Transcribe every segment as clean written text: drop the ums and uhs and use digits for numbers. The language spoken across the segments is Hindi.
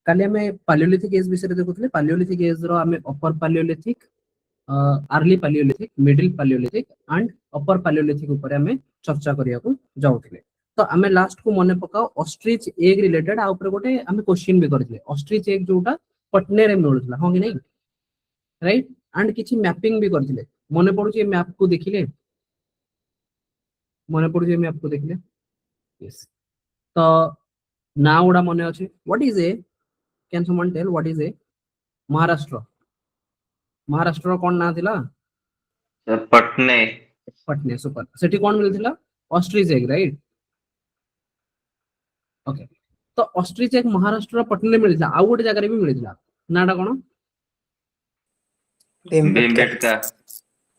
काली हमें पैलियोलिथिक एज विषय देखुଥିଲେ पैलियोलिथिक एज रो हमें अपर Palaeolithic early Palaeolithic middle Palaeolithic and upper Palaeolithic ऊपर हमें चर्चा करिया को जाउथिले तो हमें लास्ट को मने पकाओ ऑस्ट्रिच एग रिलेटेड आ ऊपर गोटे हमें क्वेश्चन भी करथिले ऑस्ट्रिच एग जोटा पटने रे मिलुथला हो कि नहीं राइट एंड किछि मैपिंग भी करथिले मने पडुची मैप को देखिले मने पडुची मैप को देखिले यस तो ना उडा मने अछि what is a can someone tell what is a Maharashtra Maharashtra रो कोन ना थिला पटने पटने सुपर सेठी कोन मिलथिला ऑस्ट्रिच एग राइट ओके तो ऑस्ट्रिच एग महाराष्ट्र पटने मिलथिला आ गोटे जगह रे भी मिलथिला नाडा कोन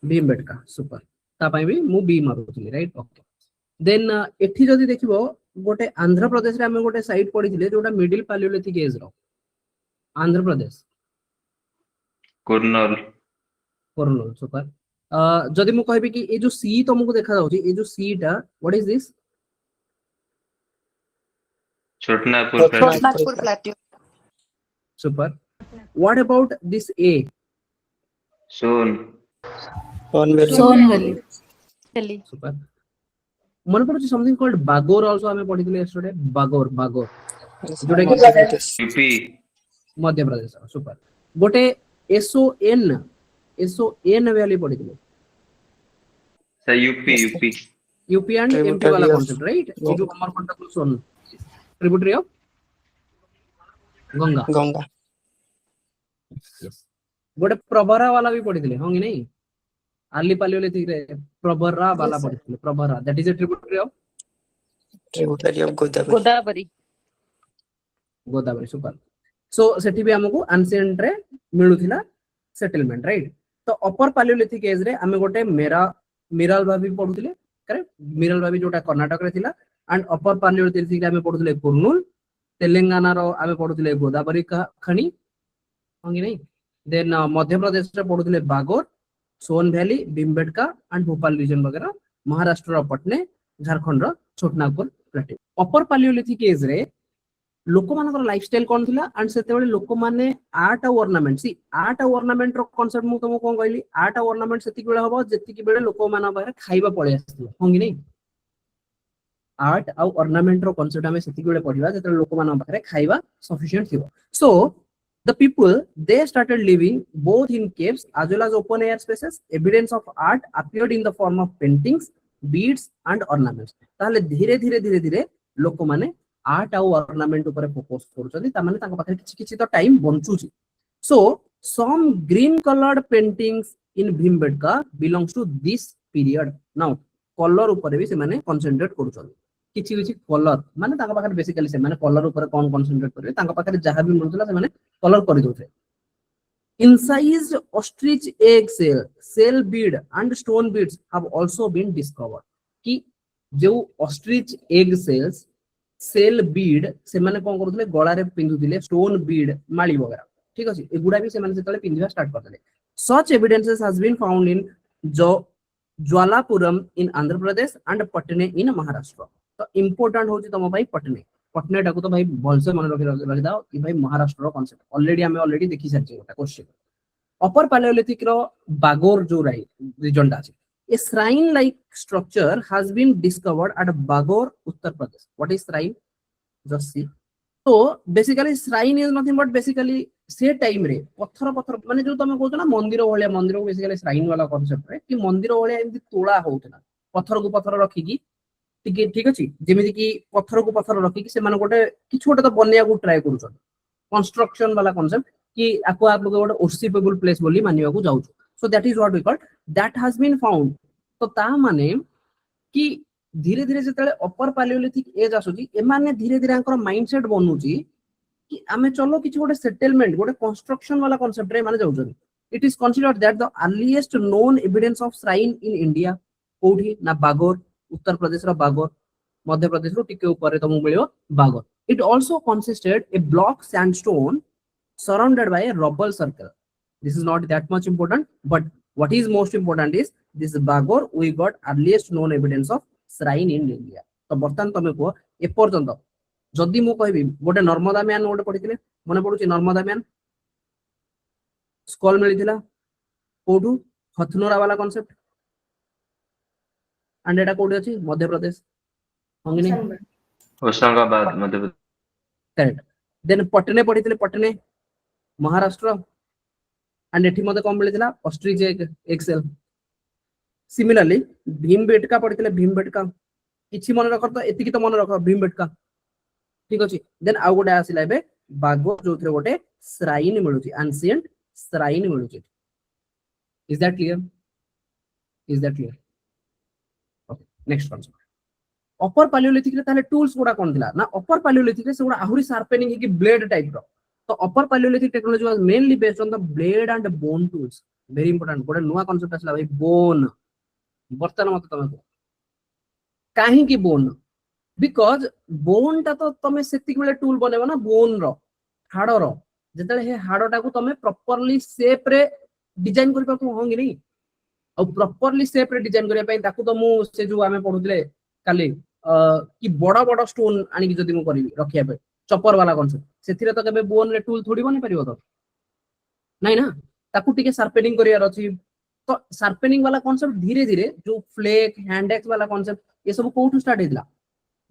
भीमबेटका सुपर ता पई भी मु बी मारुथली राइट ओके देन एठी जदी देखिबो गोटे आंध्र प्रदेश रे हमें गोटे साइट पढिथिले जोटा मिडिल पैलियोलिथिक एज रो आंध्र प्रदेश कुर्नूल कुर्नूल सुपर जदी मु कहबी कि ए जो सी तुमको देखा जाउची ए जो सी टा what is this Chotanagpur plateau सुपर व्हाट अबाउट दिस ए सोन वैली सुपर मन पड़ुची समथिंग कॉल्ड बागोर आल्सो हमें पढिथिले यस्टरडे बागोर जोटा कि यूपी मध्य प्रदेश सुपर गोटे एसओएन वैली पढिथिले यूपी एंड एमपी वाला कांसेप्ट राइट ये जो अमरकंटक सोन ट्रिब्यूटरी ऑफ गंगा गोटे प्रवरा वाला भी पढिथिले हो कि नहीं अर्ली पैलियोलिथिक रे प्रवरा वाला पढिथिले Pravara that is a tributary of Godavari super so सेठी भी हमको एंशिएंट रे मिलुथिला सेटलमेंट राइट तो अपर पैलियोलिथिक एज रे हमें गोटे मिरल भाभी पढुथिले करेक्ट मिरल भाभी जोटा कर्नाटक रे थिला एंड अपर पैलियोलिथिक रे हमें पढुथिले कुर्नूल तेलंगाना रो हमें पढुथिले गोदावरी खनी होंगी नहीं देन मध्य प्रदेश रे पढुथिले Bagor Son valley Bhimbetka and Bhopal region वगैरह महाराष्ट्र रो पटने झारखंड रो Chotanagpur plateau upper Paleolithic age रे लोक मानकर लाइफस्टाइल कोन थिला एंड सेते बेले लोक माने आर्ट और ऑर्नामेंट सी आर्ट और ऑर्नामेंट रो कांसेप्ट मु तुमको कोन कहली आर्ट और ऑर्नामेंट सेति बेले हबो जेति कि बेले लोक माना बाहर खाइबा पळे आस्थिला होंगी नहीं आर्ट और ऑर्नामेंट रो कांसेप्ट हमें सेति बेले पढिबा जेते लोक माना बाहर खाइबा सफिशिएंट थिबो सो the people they started living both in caves as well as open air spaces evidence of art appeared in the form of paintings beads and ornaments ताले धीरे धीरे धीरे धीरे लोक माने आर्ट और ऑर्नामेंट ऊपर फोकस करछथि ता माने ताका पाखे किछि तो टाइम बंचुछि so some green coloured paintings in Bhimbetka belongs to this period now colour ऊपर भी से माने कंसंट्रेट करछथि किछि किछि कलर माने ताका पाखे बेसिकली से माने कलर ऊपर कोन कंसंट्रेट करबे ताका पाखे जहां भी मिलुतला से माने कलर कर दोथे incised ostrich egg shell bead and stone beads have also been discovered कि जो ostrich egg shell bead से माने कोन करथले गळा रे पिंधुथिले stone bead माली वगैरह ठीक अछि एगुडा भी से माने सेतले पिंधिबा स्टार्ट करथले such evidences has been found in Jwalapuram in Andhra Pradesh and Patne in Maharashtra तो इंपोर्टेंट होची तम भाई पटने टाको तो भाई भलसे मन रखि दाओ कि भाई महाराष्ट्र रो कांसेप्ट ऑलरेडी देखि सारछि ओटा क्वेश्चन अपर पैलियोलिथिक रो बागोर जो रीजन ता अछि a shrine like structure has been discovered at Bagor Uttar Pradesh what is shrine just see तो basically shrine is nothing but basically से टाइम रे पत्थर माने जो तमे कहतो ना मंदिर भलिया मंदिर को बेसिकली श्राइन वाला कांसेप्ट रे कि मंदिर भलिया एमि तोळा होउतला पत्थर को पत्थर रखि की ठीक अछि जेमिति कि पत्थर को पत्थर रखि कि से माने गोटे किछ गोटे तो बनिया को ट्राई करू छन कंस्ट्रक्शन वाला कांसेप्ट कि आको आप लोग गोटे वर्शिपेबल प्लेस बोली मानिबा को जाउ so that is what we call that has been found तो ता माने कि धीरे धीरे जेतले अपर पैलियोलिथिक एज आसुची ए माने धीरे धीरे अंकर माइंडसेट बनउची कि आमे चलो किछ गोटे सेटलमेंट गोटे कंस्ट्रक्शन वाला कांसेप्ट रे माने जाउ छन it is considered that the earliest known evidence of shrine in India कोठी ना बागोर उत्तर प्रदेश रो बागोर मध्य प्रदेश रो टिके ऊपर रे तमु मिलियो Bagor it also consisted a block sandstone surrounded by a rubble circle this is not that much important but what is most important is this Bagor we got earliest known evidence of shrine in India तो बर्तमान तमे को ए पर्यंत जदि मु कहबी गोटे नर्मदा म्यान गोटे पढ़िथिले मने पडुची नर्मदा म्यान स्कॉल मिलिथिला कोठू हथनोरा वाला कांसेप्ट एंड एटा कोठी अछि मध्य प्रदेश होंगिनी होशंगाबाद मध्य प्रदेश। करेक्ट देन पटने पढ़िथिले पटने महाराष्ट्र एंड एठी मते कम मिलिथिला ऑस्ट्रिच एक्सेल सिमिलरली भीमबेटका पढ़िथिले भीमबेटका किछि मन रख तो एतिकी तो मन रख भीमबेटका ठीक अछि देन आउ गोटे आसिला एबे बागो जोथरे गोटे श्राइन मिलुची एंशिएंट श्राइन मिलुची is that clear okay next concept upper Paleolithic रे ताले टूल्स गुडा कोन दिला ना अपर पैलियोलिथिक रे से गुडा आहुरी शार्पनिंग की ब्लेड टाइप रो तो अपर Palaeolithic technology was mainly based on the blade and bone tools very important गोटे नुवा कांसेप्ट आसला भाई बोन बर्तन मत तमे काहे की बोन बिकॉज बोन ता तो तमे सेतिक बेले टूल बनेबो ना बोन रो हाड़ रो जेतले हे हाड़टा को तमे प्रॉपर्ली शेप रे डिजाइन करि पाको होंगी नहीं और प्रॉपर्ली शेप रे डिजाइन करिया पई ताकू तो मु से जो आमे पढुतले काली कि बड़ा बड़ा स्टोन आनी कि जदि मु करबी रखिया पे चॉपर वाला कांसेप्ट सेथिरे तो केबे बोन रे टूल थोड़ी बने परिबो तो नहीं ना ताकू टिके शार्पनिंग करियार अछि तो शार्पनिंग वाला कांसेप्ट धीरे धीरे जो फ्लेक हैंड एक्स वाला कांसेप्ट ये सब कोठू स्टार्ट हेला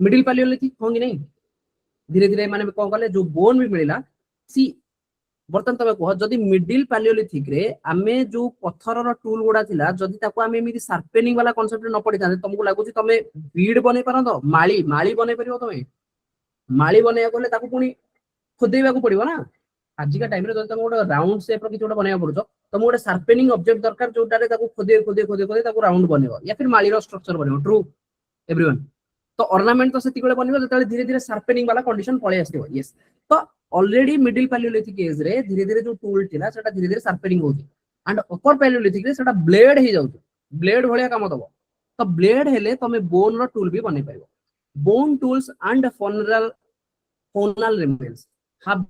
मिडिल पैलियोलिथिक होंगी नहीं धीरे धीरे माने कोन कले जो बोन भी मिलिला सी बर्तन तमे कह जदि मिडिल पैलियोलिथिक रे आमे जो पत्थर रो टूल गुडा थिला जदि ताको आमे एमिति शार्पनिंग वाला कांसेप्ट न पढि थाते तुमको लागुची तमे बीड बने परंतो माली माली बने परिबो तमे माली बने गले ताको पुनी खोदेबा को पड़िबो ना आज का टाइम रे जदि तुम गोटे राउंड शेप रो किछ गोटे बनेबा पड़ुछो तुम गोटे शार्पनिंग ऑब्जेक्ट दरकार जोटा रे ताको खोदे खोदे खोदे खोदे ताको राउंड बनेबो या फिर माली रो स्ट्रक्चर बनेबो ट्रू एवरीवन तो ऑर्नामेंट तो सेति कोले बनेबो जतले धीरे धीरे शार्पनिंग वाला कंडीशन पळे आस्थिबो यस तो ऑलरेडी मिडिल पैलियोलिथिक एज रे धीरे धीरे जो टूल थिला सेटा धीरे धीरे शार्पनिंग होची एंड अपर पैलियोलिथिक रे सेटा ब्लेड हे जाउची ब्लेड भलिया काम दबो तो ब्लेड हेले तमे बोन रो टूल भी बने पाइबो bone tools and faunal remains have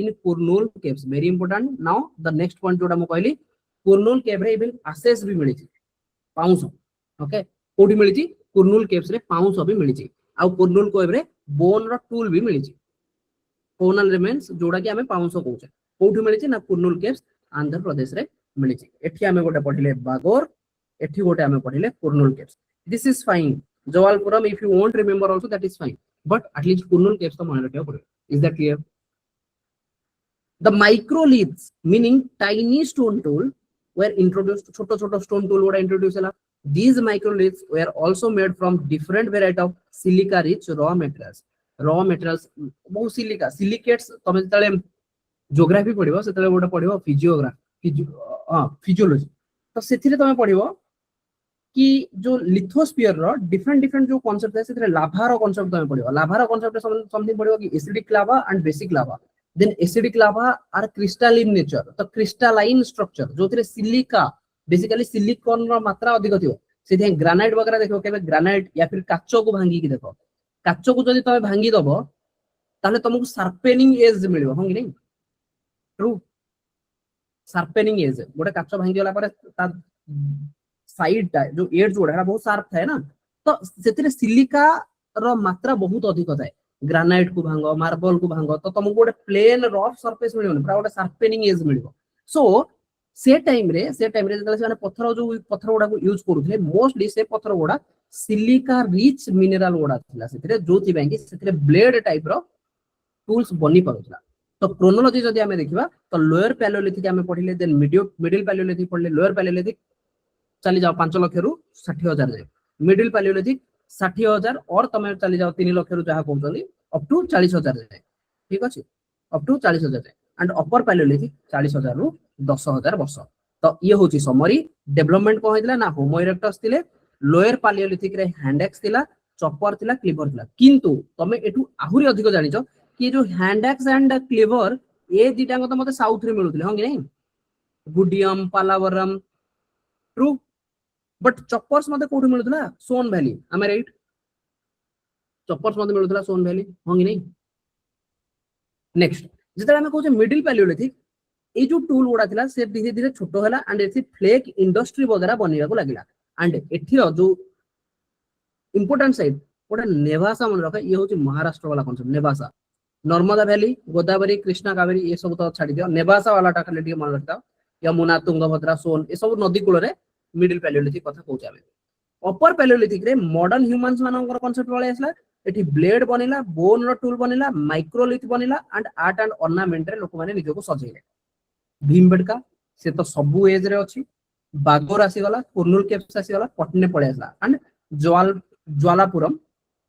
in Kurnool caves very important now the next point जोटा मु कहली Kurnool cave रे इवन access भी मिली छी पाउंस ओके कोठी मिली छी Kurnool caves रे पाउंस भी मिली छी आ Kurnool cave रे बोन रो टूल भी मिली छी फोनल रिमेन्स जोड़ा कि हमें पाउंस कहउछे कोठी मिली छी ना Kurnool caves आंध्र प्रदेश रे मिली छी एठी हमें गोटे पढिले बागोर एठी गोटे हमें पढिले Kurnool caves this is fine Jawalpuram if you won't remember also that is fine but at least Kurnool caves तो मन रखियो पड़े is that clear the microliths meaning tiny stone tool were introduced छोटो छोटो stone tool वडा introduce हला these microliths were also made from different variety of silica rich raw materials बहु सिलिका सिलिकेट्स तमे तळे ज्योग्राफी पढिबो सेतले गोटे पढिबो फिजियोलॉजी तो सेथिरे तमे पढिबो कि जो लिथोस्फियर रो डिफरेंट डिफरेंट जो कांसेप्ट है सेथिरे लाभा रो कांसेप्ट तमे पढिबो लाभा रो कांसेप्ट समथिंग पढिबो कि acidic Lava and basic Lava then acidic lava are crystalline nature तो crystalline structure जो थिरे सिलिका बेसिकली सिलिकॉन रो मात्रा अधिक थियो सेथे ग्रेनाइट वगैरह देखो केबे ग्रेनाइट या फिर काचो को भांगी की देखो काचो को जदि तमे भांगी दबो ताले तुमको शार्पनिंग एज मिलिबो होंगी नहीं ट्रू शार्पनिंग एज गोटे काचो भांगी वाला पर ता साइड ता जो एज जोड़ा बहुत शार्प थाए ना तो सेथिरे सिलिका रो मात्रा बहुत अधिक थाए ग्रेनाइट को भांगो मार्बल को भांगो तो तुमको गोटे प्लेन रफ सरफेस मिलिबो पूरा गोटे शार्पनिंग एज मिलिबो सो से टाइम रे जतले से पत्थर जो पत्थर गुडा को यूज करूथले मोस्टली से पत्थर गुडा सिलिका रिच मिनरल गुडा थिला सेथिरे जोथि बैंकी सेथिरे ब्लेड टाइप रो टूल्स बनी पाउथला तो क्रोनोलॉजी जदि हमें देखिबा तो लोअर पैलियोलिथिक हमें पढिले देन मिडिल पैलियोलिथिक पढिले लोअर पैलियोलिथिक चली जाओ 5 लाख रु 60,000 जाए मिडिल पैलियोलिथिक 60,000 और तमे चली जाओ 3 लाख रु जहा कहउछनी अप टू 40,000 जाए ठीक अछि अप टू 40,000 जाए एंड अपर पैलियोलिथिक 40,000 रु 10,000 वर्ष तो ये होची समरी डेवलपमेंट को होइतला ना होमो इरेक्टस थिले लोअर पैलियोलिथिक रे हैंड एक्स थिला चॉपर थिला क्लीवर थिला किंतु तमे एटू आहुरी अधिक जानिचो कि जो हैंड एक्स एंड क्लीवर ए दिटा को तो मते साउथ रे मिलुतले होंगे नहीं Gudiyam Pallavaram true but choppers मते कोठी मिलुतला Son valley am I right choppers मते मिलुतला सोन वैली होंगे नहीं नेक्स्ट जेतले हम कहू मिडिल पैलियोलिथिक ए जो टूल गुडा थिला से धीरे धीरे छोटो हला एंड एथि फ्लेक इंडस्ट्री वगैरह बनिया को लागिला एंड एथिरो जो इंपोर्टेंट साइड गोटे नेवासा मन रख ये हूँ महाराष्ट्र वाला कॉन्सेप्ट नेवासा नर्मदा वैली गोदावरी कृष्णा कावेरी ये सब तो छाड़ी दियो नेवासा वाला खाली टिके मन रखता यमुना तुंगभद्रा सोन ये सब नदी कूल मिडिल पैलियोलिथिक कथा कहूचे आमे अपर पैलियोलिथिक रे मॉडर्न ह्यूमंस मानकर कांसेप्ट वाले आसला एठी ब्लेड बनिला बोन रो टूल बनिला माइक्रोलिथ बनिला एंड आर्ट एंड ऑर्नामेंट रे लोक माने निजो को सजेइले भीमबेटका से तो सबु एज रे अछि बागोर आसी गला कुर्नूल केव्स आसी गला पटने पळे आसला एंड ज्वालापुरम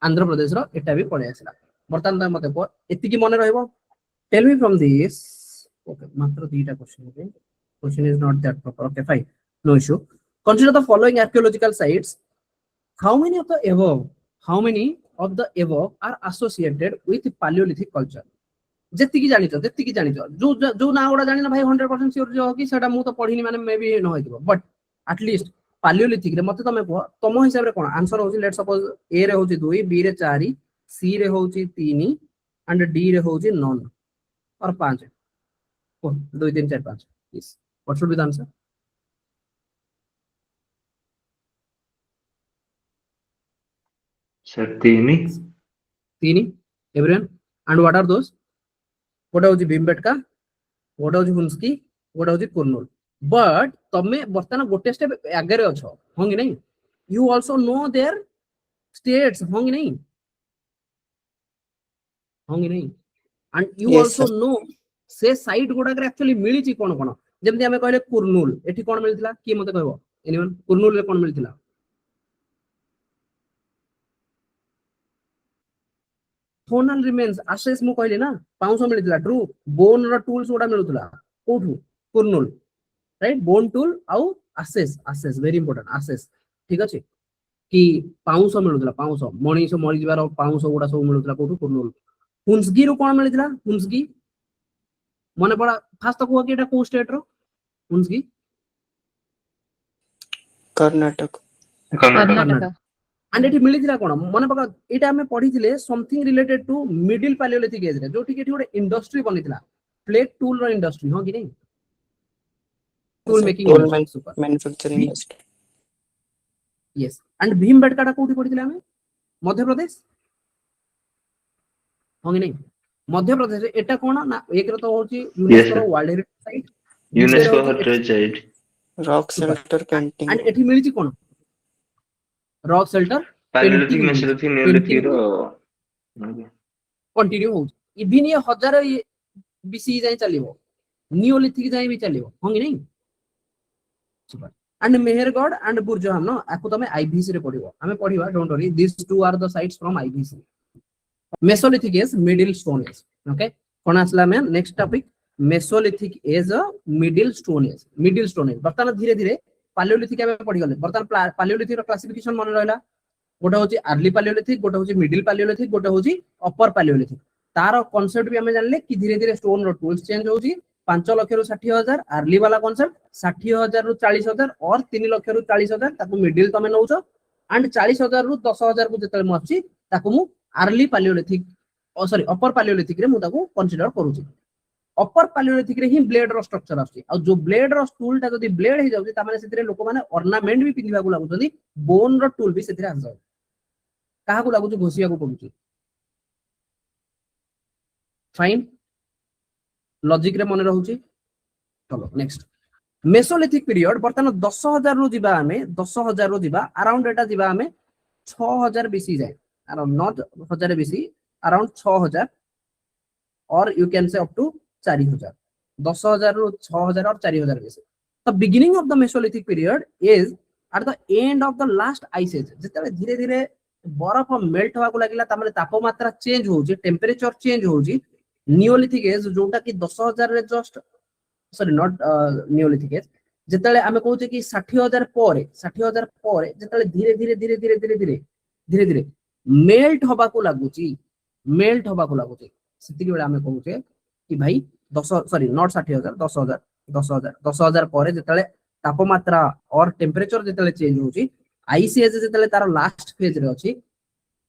आंध्र प्रदेश रो एटा भी पळे आसला बर्तमान त मते एति की मने रहइबो tell me from this okay मात्र दुईटा question okay question is not that proper okay fine no issue consider the following archaeological sites how many of the above are associated with paleolithic culture जेति की जानितो जो जो ना गुडा जानिना भाई 100% श्योर जो कि सेटा मु तो पढिनी माने मे बी न होइतो बट एटलीस्ट paleolithic रे मते तमे को तम हिसाब रे कोन आंसर होची लेट सपोज ए रे होची 2 बी रे 4 सी रे होची 3 एंड डी रे होची नॉन और 5 2 3 4 5 please what should be the answer Sir, Tini. Everyone. And what are those? What are Bhimbetka? What are Hunski? What are Kurnul? But तमे बर्तमान गोटे स्टेप आगे अछो होंगे नहीं you also know their states होंगे नहीं and you Yes, also sir. know से साइट गुडा के एक्चुअली मिली ची कोन कोन जेमति हमें कहले कुर्नूल एठी कोन मिलथिला की मते कहबो एनीवन कुर्नूल रे कोन मिलथिला फोनल रिमेन्स एसेस मु कहली ना 500 मिलथिला ट्रू बोन रो टूल्स गुडा मिलुथिला कोठु कुर्नूल राइट बोन टूल आउ एसेस वेरी इंपोर्टेंट एसेस ठीक अछि कि 500 मिलुथिला 500 मणिस मरि जिवार 500 गुडा सब मिलुथिला कोठु कुर्नूल हुंसगी रो कोन मिलथिला हुंसगी मने पड़ा फास्ट को कि एटा को स्टेट रो हुंसगी कर्नाटक Karnataka. एंड एठी मिलिथिला कोन मने पका एटा हमें पढिथिले something related to middle Paleolithic age रे जोठी केठी गोटे इंडस्ट्री बनिथिला प्लेट टूल रो इंडस्ट्री हो कि नहीं tool making industry super manufacturing industry yes and Bhimbetka कोठी पढिथिले हमें मध्य प्रदेश हो कि नहीं मध्य प्रदेश रे एटा कोन ना एक रो तो होची यूनेस्को रो world heritage site UNESCO Heritage Site. Rock shelter painting and एठी मिलिची कोन rock shelter Paleolithic, Mesolithic, Neolithic रो कंटिन्यू हो इवन ये 1000 बीसी जाय चलिबो नियोलिथिक जाय भी चलिबो होंगे नहीं super and Mehrgarh and Burzahom no आको तमे आईबीसी रे पढिबो हमें पढिबा don't worry this two are the sites from IBC Mesolithic age middle stone age okay कोन आसला मैं next topic Mesolithic age middle stone age बर्तमान धीरे धीरे पालियोलिथिक आबे पढि गले बर्तमान पालियोलिथिक रो क्लासिफिकेशन मन रहला गोटे होची अर्ली पालियोलिथिक गोटे होची मिडिल पालियोलिथिक गोटे होची अपर पालियोलिथिक तार कांसेप्ट भी हमें जानले कि धीरे धीरे स्टोन रो टूल्स चेंज होची 5 लाख रु 60,000 अर्ली वाला कांसेप्ट 60,000 रु 40,000 और 3 लाख रु 40,000 ताकू मिडिल तमे नउचो एंड 40,000 रु 10,000 को जेतले मछि ताकू मु अर्ली पालियोलिथिक सॉरी अपर पालियोलिथिक रे मु ताकू कंसीडर करूची अपर पालियोलिथिक रे ही ब्लेड रो स्ट्रक्चर आछि आ जो ब्लेड रो टूल ता जदी ब्लेड हे जाउची ता माने सेतिरे लोक माने ऑर्नामेंट भी पिंधिबा को लागुचंदी बोन रो टूल भी सेतिरे आस जाउ काहा को लागुची घोसिया को पडुची फाइन लॉजिक रे मन रहउची चलो नेक्स्ट मेसोलिथिक पीरियड बर्तमान 10,000 रु जिबा हमें 10,000 रु जिबा अराउंड एटा जिबा हमें 6,000 बीसी जाए around not 1000 BC around 6,000 or you can say up to 4,000 10,000 रु 6,000 or 4,000 BC the beginning of the Mesolithic period is at the end of the last ice age जेते धीरे धीरे बरफ मेल्ट होवा को लागिला तामले तापमात्रा चेंज होउची टेंपरेचर चेंज होउची नियोलिथिक एज जोटा कि 10,000 रे just sorry not Neolithic age जेतले हमें कहूचे कि 60,000 पर जेतले धीरे धीरे धीरे धीरे धीरे धीरे धीरे धीरे मेल्ट होबा को लागुची सेति बेला हमें कहूचे कि भाई 10 सॉरी नॉट 60,000 10,000 पर जेतले तापमात्रा और टेंपरेचर जेतले चेंज होउची आईसी एज जेतले तार लास्ट फेज रे अछि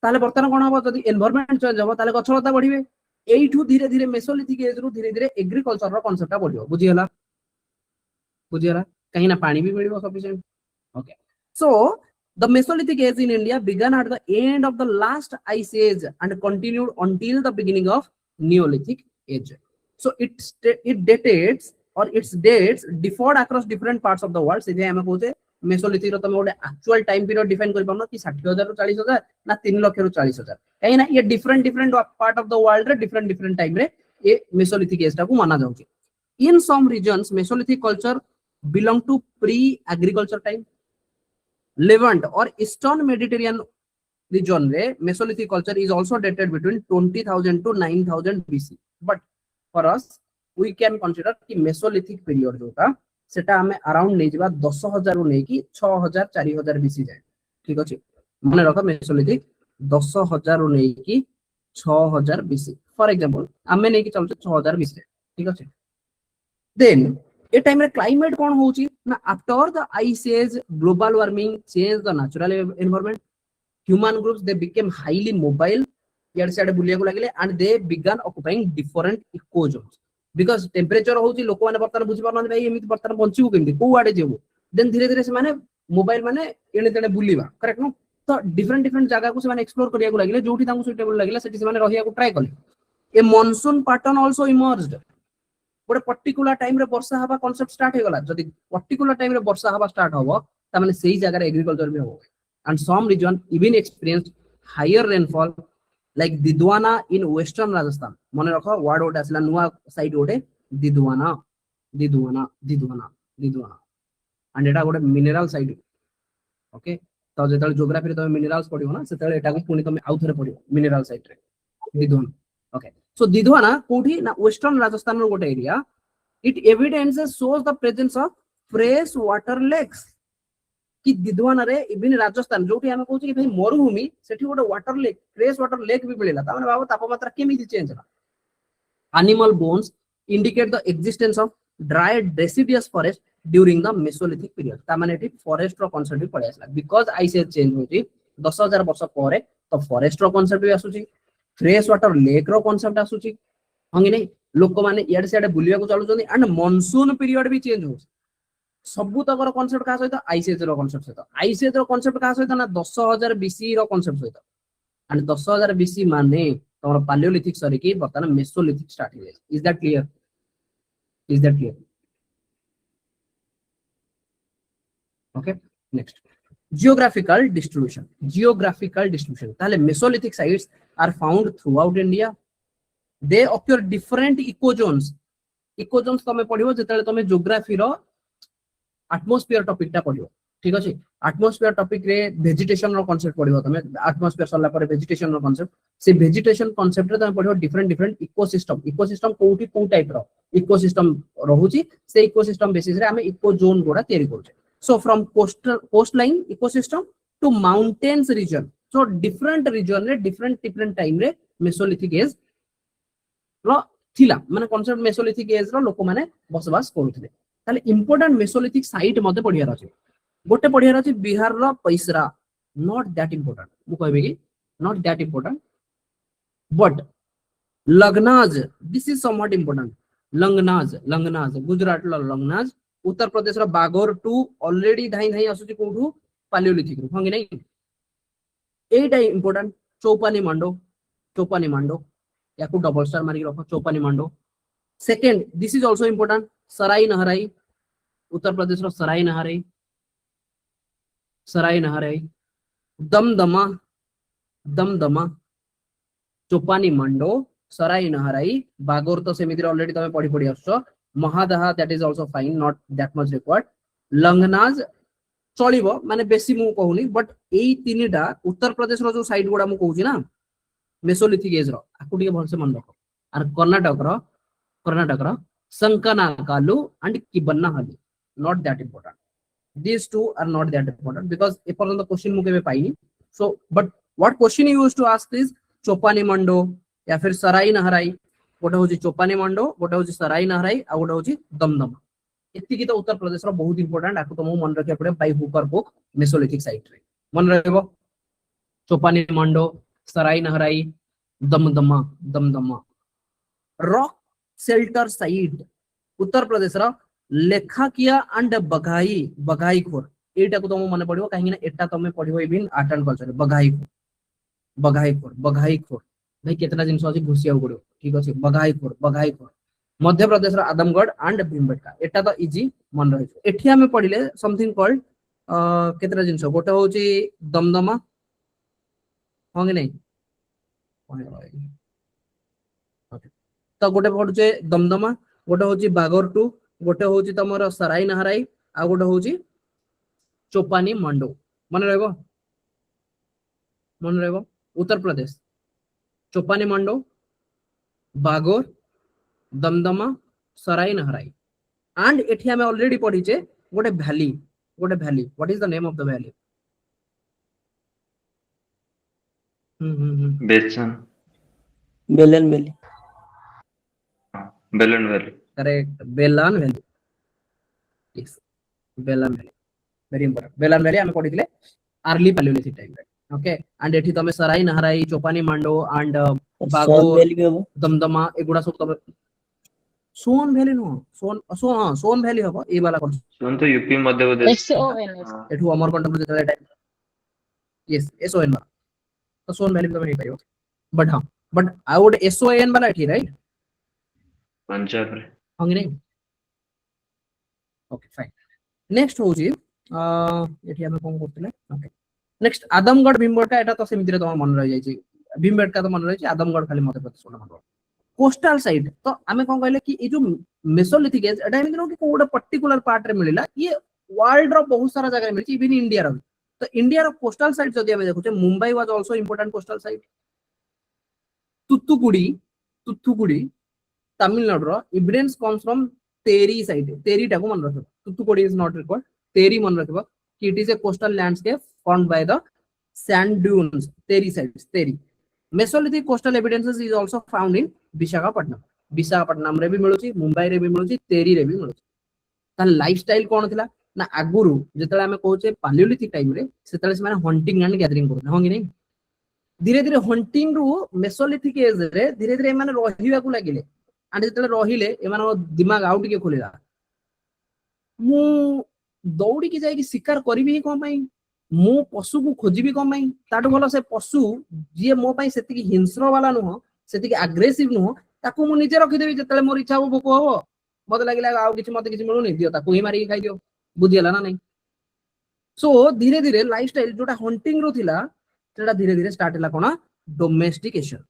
ताले बर्तन कोन हबो जदी एनवायरनमेंट चेंज हबो ताले गछलता बढ़िबे एठू धीरे धीरे मेसोलिथिक एज रु धीरे धीरे एग्रीकल्चर रो कांसेप्ट बढ़ियो बुझियला कहीं ना पानी भी मिलिबो sufficient okay so The Mesolithic age in India began at the end of the last ice age and continued until the beginning of Neolithic age. So it dates or its dates differed across different parts of the world. से हम कहते Mesolithic रो तमे गोटे actual time period define कर पाउनो कि 60,000 रो 40,000 ना 3 लाख रो 40,000 कहीं ना ये different part of the world रे different time रे ये Mesolithic age टा को माना जाउची. In some regions Mesolithic culture belong to pre-agriculture time. Levant or Eastern Mediterranean region रे Mesolithic culture is also dated between 20,000 to 9,000 BC. But for us, we can consider कि Mesolithic period जोटा सेटा हमें अराउंड नहीं जिबा 10,000 रु नहीं कि 6,000 4,000 BC जाए. ठीक अछि. माने रखो Mesolithic 10,000 रु नहीं कि 6,000 BC. For example, हमें नहीं कि चलते 6,000 BC. ठीक अछि. Then ए टाइम रे क्लाइमेट कोन होउची ना after the ice age global warming change the natural environment human groups they became highly mobile यार साइड बुलिया को लागले and they began occupying different ecozones because temperature होउची लोक माने बर्तन बुझी पारन भाई एमित बर्तन बंचिबो केमती को आडे जेबो देन धीरे धीरे से माने मोबाइल माने एने तेने बुलिबा करेक्ट नो तो डिफरेंट जगह को से माने एक्सप्लोर करिया को लागले जोठी तांको सुटेबल लागले सेठी से माने रहिया को ट्राई करले ए मॉनसून पैटर्न आल्सो इमर्ज्ड गोटे पर्टिकुलर टाइम रे वर्षा हवा कांसेप्ट स्टार्ट हे गला जदी पर्टिकुलर टाइम रे वर्षा हवा स्टार्ट होबो त माने सेही जगह रे एग्रीकल्चर भी होबो and some region even experience higher rainfall like Didwana in western Rajasthan मने रखो वर्ड ओटे असला नुवा साइड ओटे दिद्वाना एंड एटा गोटे मिनरल साइड ओके तो जेतल ज्योग्राफी रे तमे मिनरल्स पढिबो ना सेतल एटा को पुनी तमे आउथरे पढिबो मिनरल साइड रे दिद्वाना ओके सो दिद्वाना कोठी ना वेस्टर्न राजस्थान रो गोटे area it evidences shows the presence of fresh water lakes कि दिद्वाना रे इवन राजस्थान जोठी हम कहू कि भाई मरुभूमि सेठी गोटे water lake fresh water lake भी मिलेला ता माने बाबा तापमात्रा केमी चेंज होला animal bones indicate the existence of dry deciduous forest during the Mesolithic period ता माने एठी फॉरेस्ट रो कांसेप्ट भी पड़े आसला बिकॉज़ आइस एज चेंज होची 10,000 वर्ष परे तो फॉरेस्ट रो कांसेप्ट भी आसुची फ्रेश वाटर लेक रो कांसेप्ट आसुची हंगी नहीं लोक माने याड से बुलिया को चलु जंदी एंड मॉनसून पीरियड भी चेंज होची सबु तकर कांसेप्ट का सहित आइस एज रो कांसेप्ट सहित आइस एज रो कांसेप्ट का सहित ना 10,000 बीसी रो कांसेप्ट सहित एंड 10,000 बीसी माने तमरो पैलियोलिथिक सरी की बर्तमान मेसोलिथिक स्टार्ट हो is that clear okay next geographical distribution ताले Mesolithic sites are found throughout India they occur different ecozones तमे पढिबो जेतले तमे ज्योग्राफी रो एटमॉस्फेयर टॉपिक टा पढिबो ठीक अछि एटमॉस्फेयर टॉपिक रे वेजिटेशन रो कांसेप्ट पढिबो तमे एटमॉस्फेयर सरला पर वेजिटेशन रो कांसेप्ट से वेजिटेशन कांसेप्ट रे तमे पढिबो डिफरेंट इकोसिस्टम कोउठी को टाइप रो इकोसिस्टम रहुची से इकोसिस्टम बेसिस रे हमें इको जोन गोडा तयारी करछे so from coastline ecosystem to mountains region so different region रे डिफरेंट टाइम रे मेसोलिथिक एज रो थिला माने कांसेप्ट मेसोलिथिक एज रो लोक माने बसवास करूथिले ताले इंपोर्टेंट मेसोलिथिक साइट मध्ये पढियार अछि गोटे पढियार अछि बिहार रो पैसरा नॉट दैट इंपोर्टेंट मु कहबे कि not that important but Langhnaj this is somewhat important Langhnaj Gujarat लो लंगनाज उत्तर प्रदेश रो बागोर 2 ऑलरेडी धाई आसुची कोठू पैलियोलिथिक रो हंगी नहीं एटा इंपोर्टेंट चौपानी मांडो याकू डबल स्टार मारी रखो Chopani Mando second this is also important Sarai Nahar Rai Uttar Pradesh रो सराई नहराई दमदमा चौपानी मांडो सराई नहराई बागोर तो सेमिति ऑलरेडी तमे पढी आछो Mahadaha that is also fine not that much required Langhnaj चलिबो माने बेसी मु कहूनी बट एई तीनटा उत्तर प्रदेश रो जो साइड गुडा मु कहूची ना मेसोलिथिक एज रो आकु ଟିକେ भलसे मन रखो आर कर्नाटक रो Sanganakallu and Kibbanahalli not that important these two are not that important because ए पर्यंत क्वेश्चन मु केबे पाइनी so but what question you used to ask is Chopani Mando या फिर सराई नहराई गोटे होची चौपानी मंडो गोटे होची सराई नहराई आ गोटे होची दमदमा एति की तो उत्तर प्रदेश रो बहुत इंपोर्टेंट आकु तुम मन रखे पड़े बाय हुकर बुक मेसोलिथिक साइट रे मन रखबो Chopani Mando Sarai नहराई Damdama rock shelter site Uttar Pradesh रो लेखाकिया एंड बघाई खोर एटा को तुम मन पड़ो कहीं एटा तुम पढ़ो इवन आर्ट एंड कल्चर बघाईखोर भाई केतना जिंस अछि घुसिया पड़ो ठीक अछि बघाईखोर मध्य प्रदेश रो आदमगढ़ एंड भीमबेटका एटा तो इजी मन रहि एठी हमें पढ़िले समथिंग कॉल्ड केतना जिंस गोटे होची दमदमा हां कि नहीं ओके तो गोटे पढुचे दमदमा गोटे होची बागोर टू गोटे होची तमरो सराई नहराई आ गोटे होची चोपानी मंडो मन रहबो उत्तर प्रदेश चोपानी मंडो बागोर दमदमा सराई नहराई एंड एठी हमें ऑलरेडी पढ़ीचे गोटे valley what is the name of the valley बेसन Belan valley Belan valley correct Belan valley yes Belan valley very important Belan valley हमें पढ़ीले अर्ली पैलियोलिथिक टाइम रे ओके एंड एठी तमे सराई नहराई चोपानी मांडो एंड सोन बागोर वैली भी हबो दमदमा एगुडा सब तमे Son valley no Son valley हबो ए वाला कोन सोन तो यूपी मध्य प्रदेश SON एठू अमरकंटक जेतले टाइम यस SON वाला तो सोन वैली तमे नहीं करियो बट हां बट आई वुड SON वाला एठी राइट पंजाब रे हंगी नहीं ओके फाइन नेक्स्ट होजी एठी हमें कोन करथिले ओके नेक्स्ट आदमगढ़ भीमबेटका एटा तो सेमिति रे तम मन रहि जाई छी भीमबेटका तो मन रहि छी आदमगढ़ खाली मध्य प्रदेश मन रहि कोस्टल साइड तो आमे कोन कहले कि ए जो मेसोलिथिक एज एटा एमिति नो कि कोडा पर्टिकुलर पार्ट रे मिलिला ये वर्ल्ड रो बहुत सारा जगह मिलची इवन इंडिया रो तो इंडिया रो कोस्टल साइड जदि हमें देखुचे Mumbai was also important coastal side Thoothukudi Tamil Nadu रो evidence comes from teri side teri टाको मन रखो तुत्तुकुड़ी इज नॉट रिकॉर्ड तेरी मन रखबो कि it is a coastal landscape formed by the sand dunes teri sites teri mesolithic coastal evidences is also found in Visakhapatnam रे भी मिलुची मुंबई रे भी मिलुची तेरी रे भी मिलुची ता लाइफस्टाइल कोन थिला ना आगुरु जेतले हमें कहूचे पैलियोलिथिक टाइम रे सेतले से माने हंटिंग एंड गैदरिंग करथि होंगी नहीं धीरे धीरे हंटिंग रु मेसोलिथिक एज रे धीरे धीरे माने रहिबा को लागिले एंड जेतले रहिले ए माने दिमाग आउट के खोलिला मु दौड़ी की जाई कि शिकार करबी कोन पई मो पशु को खोजिबी कोन पई ताटो भलो से पशु जे मो पई सेति हिंस्र वाला नुह सेति एग्रेसिव नुह ताको मु निजे रखि देबी जेतले मोर इच्छा हो भोक हो मते लागिला आउ किछि मते किछि मिलुनी दियो ताको ही मारी खाइ दियो बुझियला ना नहीं सो धीरे धीरे लाइफस्टाइल जोटा हंटिंग रो थिला सेटा धीरे धीरे स्टार्ट हला कोना डोमेस्टिकेशन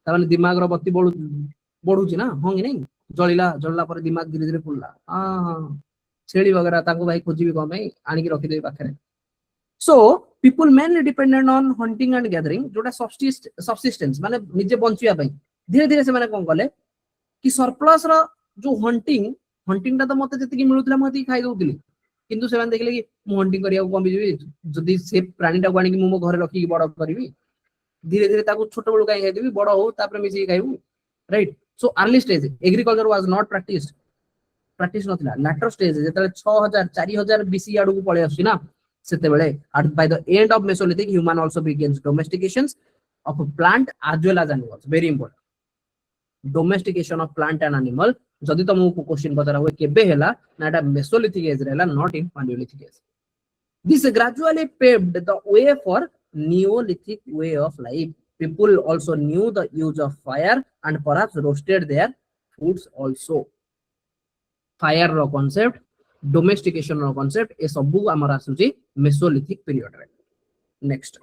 ता माने दिमाग रो बत्ती बढ़ुची ना होंगी नहीं जळला पर दिमाग धीरे धीरे फुलला हां छेड़ी वगैरह ताको भाई खोजिबी कोन पई आनी के रखि देबी पाखरे So people mainly dependent on hunting and gathering जोटा subsistence माने निजे बंचिया पई धीरे धीरे से माने कोन कले कि सरप्लस रो जो हंटिंग ता तो मते जति कि मिलुतला मते खाइ दउतली किंतु से माने देखले कि मु हंटिंग करिया को कम जिवि जदी से प्राणी टा गाणी कि मु मो घर रखि कि बड़ करबी धीरे धीरे ताको छोट बळु काई खाइ देबी बड़ हो तापर मिसी खाइबू right so early stage agriculture was not practice नथिला लैटर स्टेज जेतले 6000 4000 बीसी आडू को पळे आसी ना सेते बेले at by the end of Mesolithic human also begins domestications of a plant as well as animals very important domestication of plant and animal जदि तुमको क्वेश्चन पचरा हुए केबे हैला ना एटा Mesolithic age रहला not in Paleolithic age this gradually paved the way for Neolithic way of life people also knew the use of fire and perhaps roasted their foods also fire ro concept domestication row concept ए सबु हमर आसुची मेसोलिथिक पीरियड रे नेक्स्ट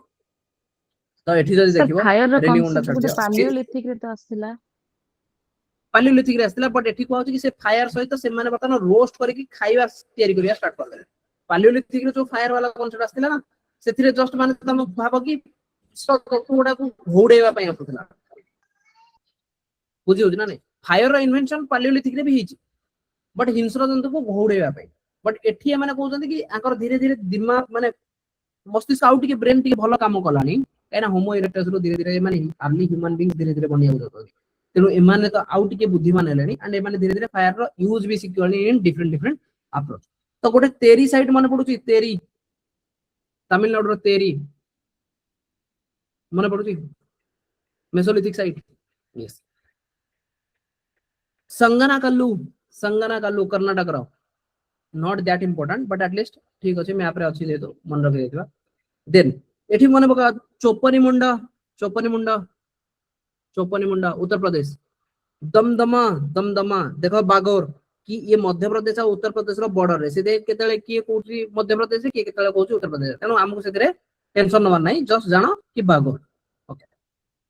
तो एठी जदि देखिबो रेनिउंडा concept पैलियोलिथिक रे तो आसिला पैलियोलिथिक रे आसिला बट एठी कहउची कि से फायर सहित से माने बतन रोस्ट करी कि खाइबा तयारी करिया स्टार्ट कर देले पैलियोलिथिक रे जो फायर वाला concept आसिला ना सेथिरे जस्ट माने तुम भाबो कि सतुडा को घोडेबा पई आसुतला बुझी होची ना नहीं फायर रो इन्वेंशन पैलियोलिथिक रे भी हिची बट हिंस्र जंतु को घोडेबा पई बट एठी माने कहउछन कि आकर धीरे धीरे दिमाग माने मस्तिष्क आउट के ब्रेन टिके भलो काम कलानी काइना होमो इरेक्टस रो धीरे धीरे माने अर्ली ह्यूमन बीइंग धीरे धीरे बनिया जातो तेनु एमाने तो आउट के बुद्धिमान हेलेनी एंड एमाने धीरे धीरे फायर रो यूज भी सिखलनी इन डिफरेंट अप्रोच तो गोटे तेरी साइड माने पडुची तेरी तमिलनाडु रो तेरी माने पडुची Mesolithic side yes Sanganakallu Karnataka रो not that important but at least ठीक अछि मैप रे अछि जेतो मन रखि देथिबा देन एठी मने पका चौपनी मुंडा उत्तर प्रदेश दमदमा दमदमा देखो बागोर कि ये मध्य प्रदेश और उत्तर प्रदेश रो बॉर्डर रे से केतले किए कोठी मध्य प्रदेश के केतले कोठी उत्तर प्रदेश तेनु हमको सेतरे टेंशन नवर नाही जस्ट जानो कि Bagor okay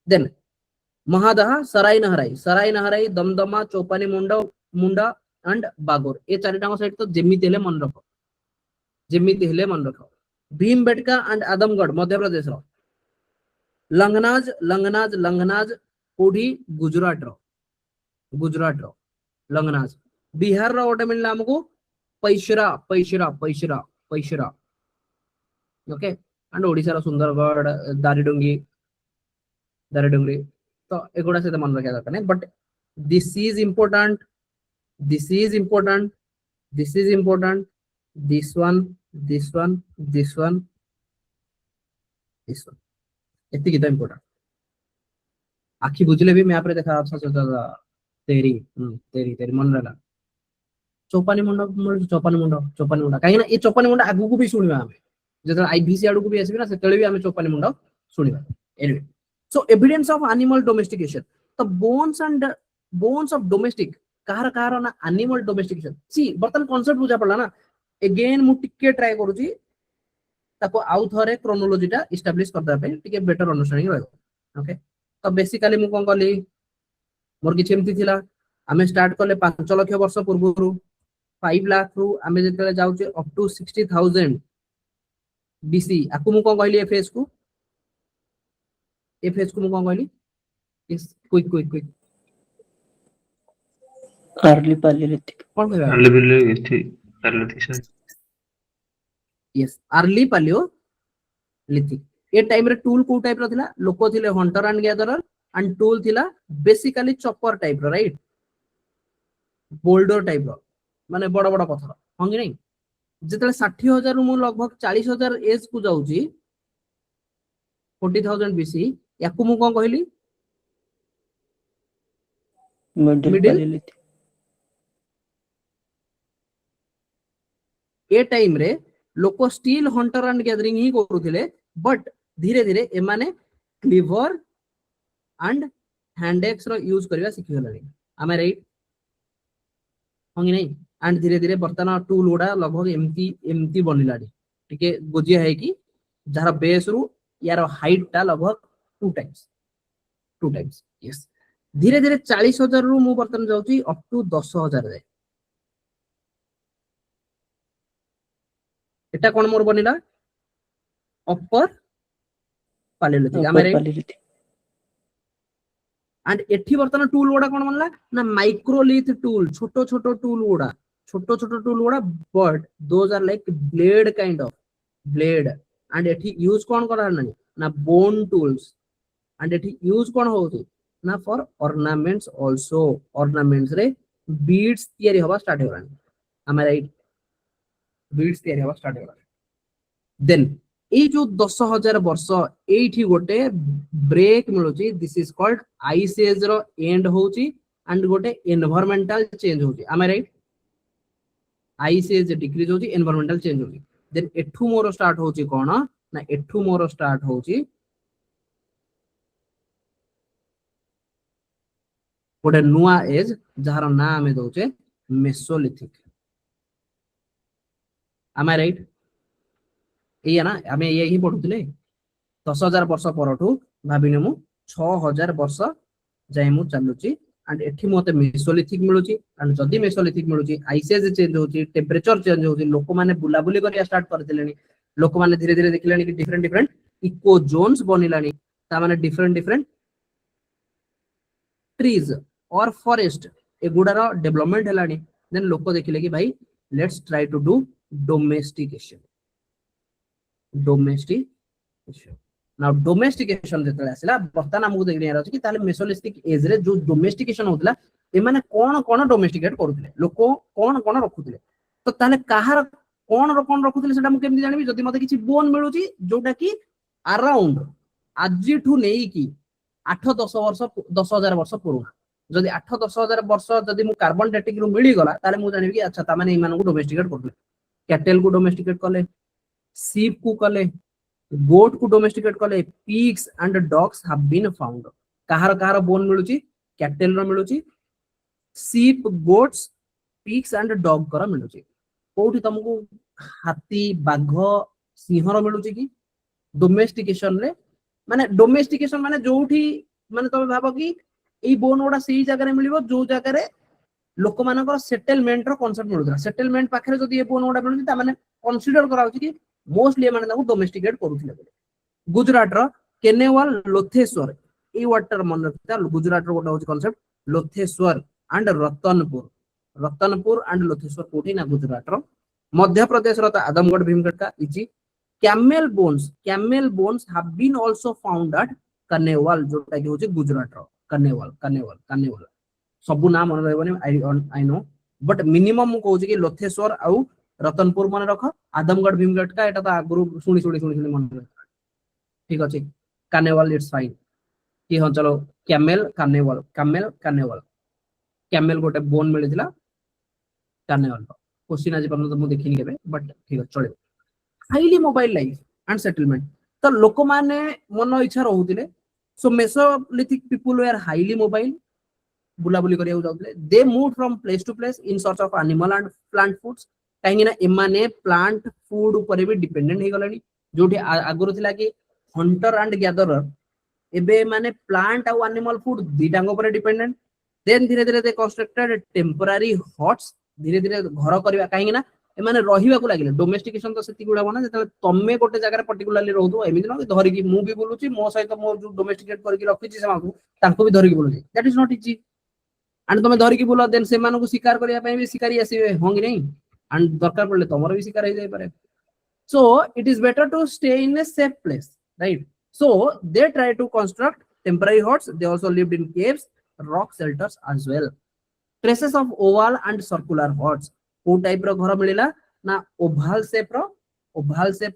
then Mahadaha Sarai नहराई Damdama Chopani Mando and Bagor ये चारिटा साइड तो जेमिति हेले मन रखो भीमबेटका एंड आदमगढ़ मध्य प्रदेश रो लंगनाज कोठी गुजरात रो लंगनाज बिहार रो गोटे मिलला हमको पैशरा ओके एंड ओडिसा रो सुंदरगढ़ दारीडुंगी तो एगुड़ा से मन रखा दरकार नहीं but this is important this one एतिकी तो इम्पोर्टेंट आखि बुझले भी मैप रे देखा अच्छा तेरी मन रहा चौपानी मुंडा कहीं ना ये चौपानी मुंडा आगु को भी सुनिबा हमें जदर आईबीसी आडू को भी आसीबे ना सेतले भी हमें चौपानी मुंडा सुनिबा anyway so evidence of animal domestication the bones of domestic कार ना एनिमल डोमेस्टिकेशन सी बर्तन कांसेप्ट बुझा पड़ला ना अगेन मु टिके ट्राई करूची ताको आउ थरे क्रोनोलॉजीटा एस्टैब्लिश करदा पे टिके बेटर अंडरस्टैंडिंग रहबो ओके तो बेसिकली मु कोन कली मोर किछ एमती थिला हमें स्टार्ट करले 5 लाख वर्ष पूर्व 5 लाख रु हमें जेतले जाउचे अप टू 60000 बीसी आकु मु कोन कहली एफएस को मु कोन कहली इस क्विक अर्ली पैलियोलिथिक कोन कहबा पैलियोलिथिक यस अर्ली पैलियोलिथिक ए टाइम रे टूल को टाइप रो थिला लोको थिले Hunter and gatherer and tool थिला basically chopper type row right boulder type रो माने बड़ बड़ पत्थर हंगी नहीं जेतले 60000 रु मु लगभग 40000 एज को जाउची 40000 बीसी याकु मु कोन कहली मिडिल पैलियोलिथिक ए टाइम रे लोको स्टिल हंटर एंड गैदरिंग ही करूथिले बट धीरे धीरे ए माने क्लीवर एंड हैंड एक्स रो यूज करबा सिखि गलानी आमे राइट हंगी नहीं एंड धीरे धीरे बर्तन टूल उडा लगभग एमती बनिलाडी टिके गोजिया है कि जहार बेस रु यार हाइट टा लगभग 2 टाइम्स यस धीरे धीरे 40000 रु मु बर्तन जाउची अप टू 10000 जाय एटा कोन मोर बनिला अपर पैलियोलिथिक आमे राइट एंड एठी बर्तन टूल गुडा कोन बनला ना माइक्रोलिथ टूल छोटो टूल गुडा but those are like blade kind of blade and एठी यूज कोन करा ना बोन टूल्स एंड एठी यूज कोन होती ना फॉर ऑर्नामेंट्स आल्सो ऑर्नामेंट्स रे बीड्स तयारी होबा स्टार्ट होरानी आमे राइट बीड्स तयारी होबा स्टार्ट होरानी देन ए जो 10000 वर्ष एठी गोटे ब्रेक मिलुची this is called ice age रो एंड होची एंड गोटे एनवायरमेंटल चेंज होची आम राइट आइस एज डिक्रीज होची एनवायरमेंटल चेंज होची देन एठू मोर स्टार्ट होची कोन ना एठू मोर स्टार्ट होची गोटे नुआ एज जहार ना आमे दोचे मेसोलिथिक आम राइट ये ना आमे ये ही पढुतले 10000 वर्ष परठू भाबिने मु 6000 वर्ष जाय मु चालुची एंड एठी मते मेसोलिथिक मिलुची एंड जदी मेसोलिथिक मिलुची आइसेज चेंज होची टेम्परेचर चेंज होची लोक माने बुला बुली करिया स्टार्ट कर दिलेनी लोक माने धीरे धीरे देखिलानी कि डिफरेंट इको जोन्स बनिलानी ता माने डिफरेंट ट्रीज और फॉरेस्ट एगुडार डेवलपमेंट हेलानी देन लोक देखिले कि भाई let's try to do domestication now domestication जेतले आसिला बर्तन हमकु देखियार अछि कि ताले मेसोलिथिक एज रे जो डोमेस्टिकेशन होतला ए माने कोन डोमेस्टिकेट करूथिले लोक कोन रखुथिले तो ताले काहार कोन रखुथिले सेटा मु केमि जानिबि जदि मते किछि बोन मिलुची जोटा कि अराउंड आजि ठु नेई कि 8-10 वर्ष 10000 वर्ष पुरुना जदि 8-10 हजार वर्ष जदि मु कार्बन डेटिंग रु मिली गला ताले मु जानिबि कि अच्छा ता माने इ मानकु डोमेस्टिकेट करूथिले कैटल को डोमेस्टिकेट कले, sheep को कले, goat को डोमेस्टिकेट कले, pigs and dogs have been found. कहार कहार बोन मिलुची, कैटल रो मिलुची, sheep, goats, pigs and dog करा मिलुची. कोठी तुमको हाथी, बाघ, सिंह रो मिलुची कि डोमेस्टिकेशन रे माने डोमेस्टिकेशन माने जोठी माने तुम भाबो कि एई बोन गुडा सेही जगह रे मिलिबो जो जगह रे लोक मानकर सेटलमेंट रो कांसेप्ट मिलुला. सेटलमेंट पाखरे जदी ए बोन गुडा मिलुची ता माने कंसीडर करा होची कि मोस्टली माने ताको डोमेस्टिकेट करूथिले बोले. गुजरात रो केनेवाल, लोथेश्वर ए वाटर मन रखता. गुजरात रो गोटा होची concept Loteshwar and Ratanpur. Ratanpur and Loteshwar कोठी ना गुजरात रो. मध्य प्रदेश रो आदमगढ़ भीमगढ़ का इची. camel bones have been also found at कनेवाल जोटा कि होचे गुजरात रो. कनेवाल सब नाम मन रहबनी आई नो बट मिनिमम को होचे कि लोथेश्वर आउ रतनपुर मन रख. आदमगढ़ भीमगढ़ का एटा तो आगुरु सुनी मन रख. ठीक अछि कनेवाल इट्स फाइन कि हां चलो कैमल कैमल गोटे बोन मिलिथिला कनेवाल. क्वेश्चन आज पर तो देखिनी केबे बट ठीक अछि चले. Highly mobile life and settlement तो लोक माने मन इच्छा रहउतिले. So mesolithic people were highly mobile बुला बुली करिया जाउतिले. They move from place to place in search of animal and plant foods. काहेकि ना एमाने प्लांट फूड ऊपर भी डिपेंडेंट हे गलानी. जोठी आगुरु थिला कि हंटर एंड गैदरर एबे माने प्लांट और एनिमल फूड दीटांग ऊपर डिपेंडेंट. देन धीरे धीरे दे कंस्ट्रक्टेड टेम्पररी हट्स. धीरे धीरे घर करबा काहेकि ना एमाने रहिबा को लागिले. डोमेस्टिकेशन तो सेति गुडा बना जते तमे गोटे जगह रे पर्टिकुलरली रहउतो एमिति न धरि कि मु भी बोलुची मो सहित मो जो डोमेस्टिकेट करके रखिची से माकू तांको भी धरि कि बोलुची. That is not easy and तमे धरि कि बोला देन से मानको शिकार करिया पई भी शिकारी आसीबे होंगी नहीं एंड दरकार पड़ले तमरो भी शिकार हो जाय पारे. So it is better to stay in a safe place right. So they try to construct temporary huts. They also lived in caves, rock shelters as well. Traces of oval and circular huts. को टाइप रो घर मिलिला ना ओवल शेप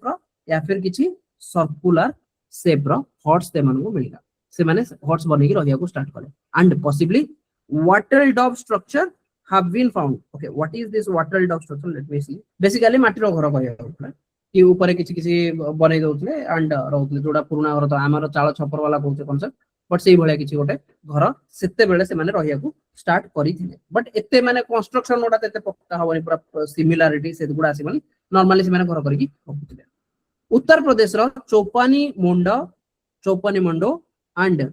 रो या फिर किछि सर्कुलर शेप रो हट्स ते मानको मिलिला. से माने हट्स बनेकी रहिया को स्टार्ट करे. And possibly wattle dove structure have been found. Okay, what is this wattle dove structure? Let me see. Basically माटी रो घर करिया होतला कि ऊपर किछि बनै दउतले एंड रहउतले जोडा पुराना घर तो हमर चाळ छपर वाला कहउछे कांसेप्ट बट सेही भलिया किछि गोटे घर सेते बेले से माने रहिया को स्टार्ट करिथिले. बट एते माने कंस्ट्रक्शन ओडा तेते पक्का होबनी पूरा सिमिलरिटी से गुडा आसीबनी. नॉर्मली से माने घर करिकि रखुथिले. उत्तर प्रदेश रो चौपानी मंडो and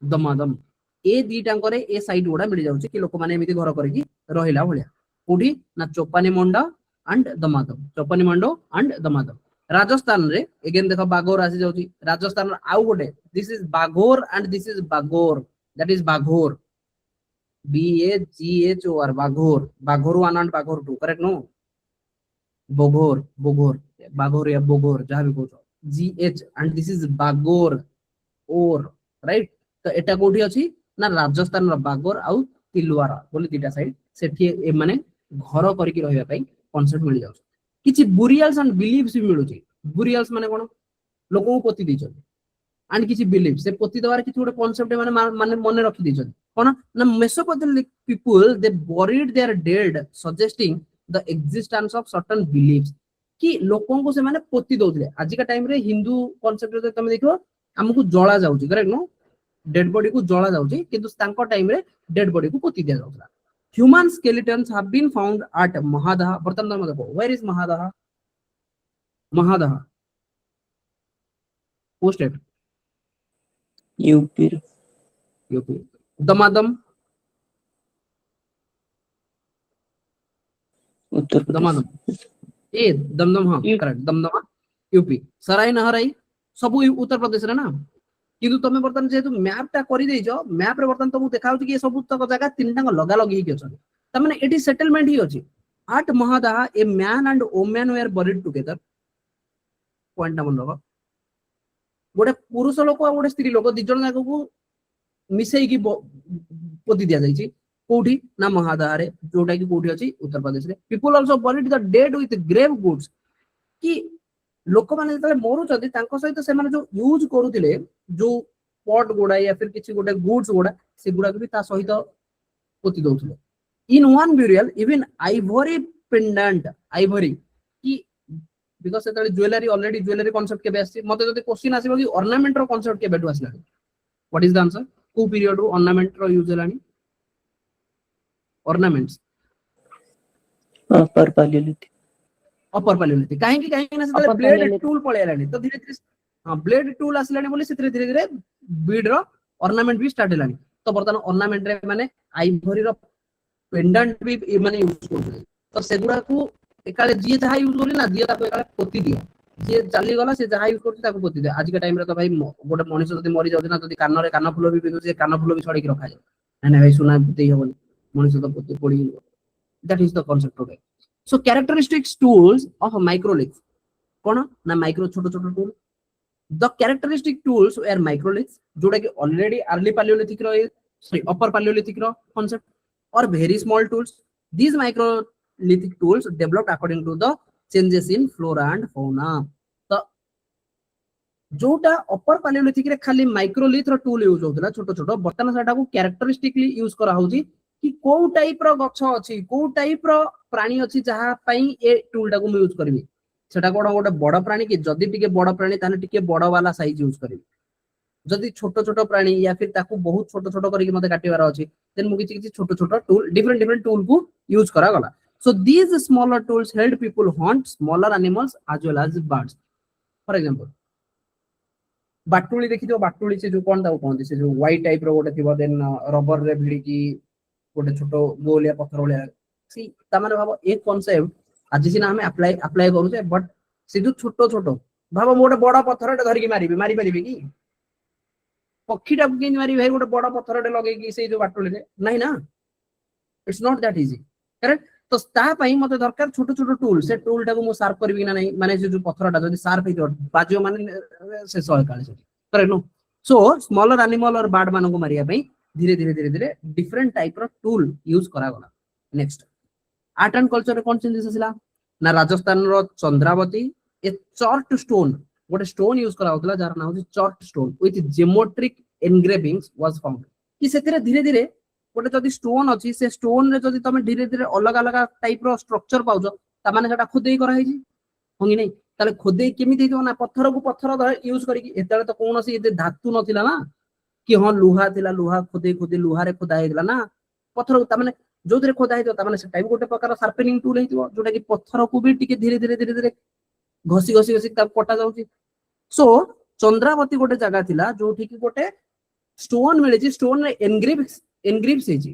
Damadam A दीटांकरे A side गुडा मिल जाउछि कि लोक माने एमिति घर करिकि रहिला भलिया. कोठी ना चौपानी मंडो एंड दमादम. राजस्थान रे अगेन देखो बागोर आसी जाउछि. राजस्थान आउ गोटे this is Bagor and this is Bagor. That is Bagor BAGHOR Bagor 1 and Bagor 2 correct no. Bagor या बोगोर जहां भी कहतो GH and this is Bagor और राइट. तो एटा कोठी अछि ना राजस्थान रो बागोर आउ तिलवारा बोली दीटा साइड सेठी ए माने घर करिकि रहिबा पई कांसेप्ट मिल जाउछ. किछि बुरियल्स एंड बिलीव्स भी मिलुछि. बुरियल्स माने कोन लोको पोती दैछन एंड किछि बिलीव्स से पोती दवार किछि गोटे कांसेप्ट माने मने रखि दैछन कोन ना mesopotamic people they buried their dead suggesting the existence of certain beliefs कि लोकों को से माने पोती दउथले. आज का टाइम रे हिंदू कांसेप्ट रे तमे देखो हमकु जळा जाउछि करेक्ट नो. डेड बॉडी को जळा जाउछि किंतु तांको टाइम रे डेड बॉडी को पोती दिया जाउथला. Human skeletons have been found at Mahadaha. वर्तमान में देखो वेयर इज महादहा वो स्टेट यूपी. दमादम उत्तर प्रदेश. दमादम ए दमदम हां करेक्ट दमदम यूपी. सराय नहराई सब उत्तर प्रदेश रे ना. किंतु तमे बर्तन जेतु मैप टा करि दैछो मैप रे बर्तन तुमको देखाउछि कि सब तक जगह तीनटा लगा लगी ही अछि. त माने एटी सेटलमेंट ही अछि. At Mahadaha a man and woman were buried together. Point मन रखो गोटे पुरुष लोक और गोटे स्त्री लोक दि जण जाक को मिसई की पोती दिया जाइछि. कोठी ना महादहा रे जोटा कि कोठी अछि उत्तर प्रदेश रे. People also buried the dead with grave goods कि लोक माने जतले मोरु जदी तांको सहित से माने जो यूज करूतिले जो पॉट गोडा या फिर किछि गोटे गुड्स गोडा से गुडा भी ता सहित पोती दउथले. In one burial even ivory pendant ivory कि बिकॉज़ सेतले ज्वेलरी ऑलरेडी ज्वेलरी कांसेप्ट के बेस मते जदी क्वेश्चन आसीबो कि ऑर्नामेंट रो कांसेप्ट के बेटु आसला व्हाट इज द आंसर को पीरियड रो ऑर्नामेंट रो यूज हलानी ornaments upper paleolithic upper paleolithic काहे ना सेतले Upper ब्लेड Paleolithic. टूल पळे आलानी तो धीरे धीरे हां ब्लेड टूल आसलानी बोली सेतरे धीरे धीरे बीड रो ऑर्नामेंट भी स्टार्ट हलानी तो बर्तन ऑर्नामेंट रे माने आइवरी रो पेंडेंट भी माने यूज करते तो सेगुडा को एकाले जी जहा यूज करी ना जी ताको एकाले पोती दियो जे चली गला से जहा यूज करते ताको पोती दियो आज के टाइम रे तो भाई गोटे मनुष्य जदी मरि जाउछ ना जदी कान रे कान फुलो भी पिदो से कान फुलो भी छड़ी के रखा जाय ना भाई सुना देई हबन मनुष्य तो पोती पड़ी that is the concept today so characteristics tools of microliths कोन ना माइक्रो छोटो छोटो tool the characteristic tools were microliths जोटा कि ऑलरेडी अर्ली पैलियोलिथिक रो सॉरी अपर पैलियोलिथिक रो concept or very small tools. These microlithic tools developed according to the changes in flora and fauna. तो जोटा अपर पैलियोलिथिक रे खाली माइक्रोलिथ रो टूल यूज होतला छोटो छोटो बर्तन सेटा को कैरेक्टरिस्टिकली यूज करा होची कि को टाइप रो गछ अछि को टाइप रो प्राणी अछि जहा पई ए टूल टा को यूज करबी सेटा कोड गोटे बड़ प्राणी कि जदी टिके बड़ प्राणी ताने टिके बड़ वाला साइज यूज करबी जदी छोटो छोटो प्राणी या फिर ताकू बहुत छोटो छोटो करके मते काटिबार अछि देन मु किछि छोटो छोटो टूल डिफरेंट टूल को यूज करा गला so these smaller tools help people hunt smaller animals as well as birds for example बाटुली देखि जो बाटुली से जो कोन दाउ कोन से जो व्हाइट टाइप रो गोटे थिबो देन रबर रे भिडी की गोटे छोटो गोल या पत्थर ओलिया सी ता माने भाबो एक कांसेप्ट आज सिना हमें अप्लाई करू छे बट से जो छोटो छोटो भाबो मोटे बड़ा पत्थर रे धरि के मारी परिबे की पक्षीटा के मारी भाई गोटे बड़ पत्थरटे लगे से जो बाटुली रे नहीं ना it's not that easy correct तो ता पई मते दरकार छोटो छोटो टूल से टूल टा को मो शार्प करबी ना नहीं माने जो पत्थरटा जदी शार्प हे बाजियो माने से सॉल काले से करेक्ट नो सो स्मॉलर एनिमल और बर्ड मानको मारिया पई धीरे डिफरेंट टाइप रो टूल यूज करा गला नेक्स्ट आर्ट एंड कल्चर रे कोन चेंजेस आसिला ना राजस्थान रो चंद्रावती ए चॉर्ट स्टोन गोटे स्टोन यूज करा होतला जार नाम chert stone with geometric engravings was found कि सेतिरे धीरे धीरे गोटे जदी स्टोन अछि से स्टोन रे जदी तमे धीरे धीरे अलग अलग टाइप रो स्ट्रक्चर पाउजो ता माने सेटा खुदेई करा हिजी होंगी नै ताले खुदेई केमिति दियो ना पत्थर को पत्थर यूज करी एतले तो कोनोसी एते धातु नथिला ना कि हां लोहा थिला लोहा खुदेई लोहा रे खुदा हेला ना पत्थर ता माने जो धीरे खुदा हेतो ता माने से टाइप गोटे प्रकार शार्पनिंग टूल हेतिबो जोटा कि पत्थर को भी टिके धीरे धीरे घसी ता कटा जाउची सो चंद्रावती गोटे जगह थिला जो ठीक गोटे स्टोन मिले जी स्टोन रे एनग्रेव्स हेजी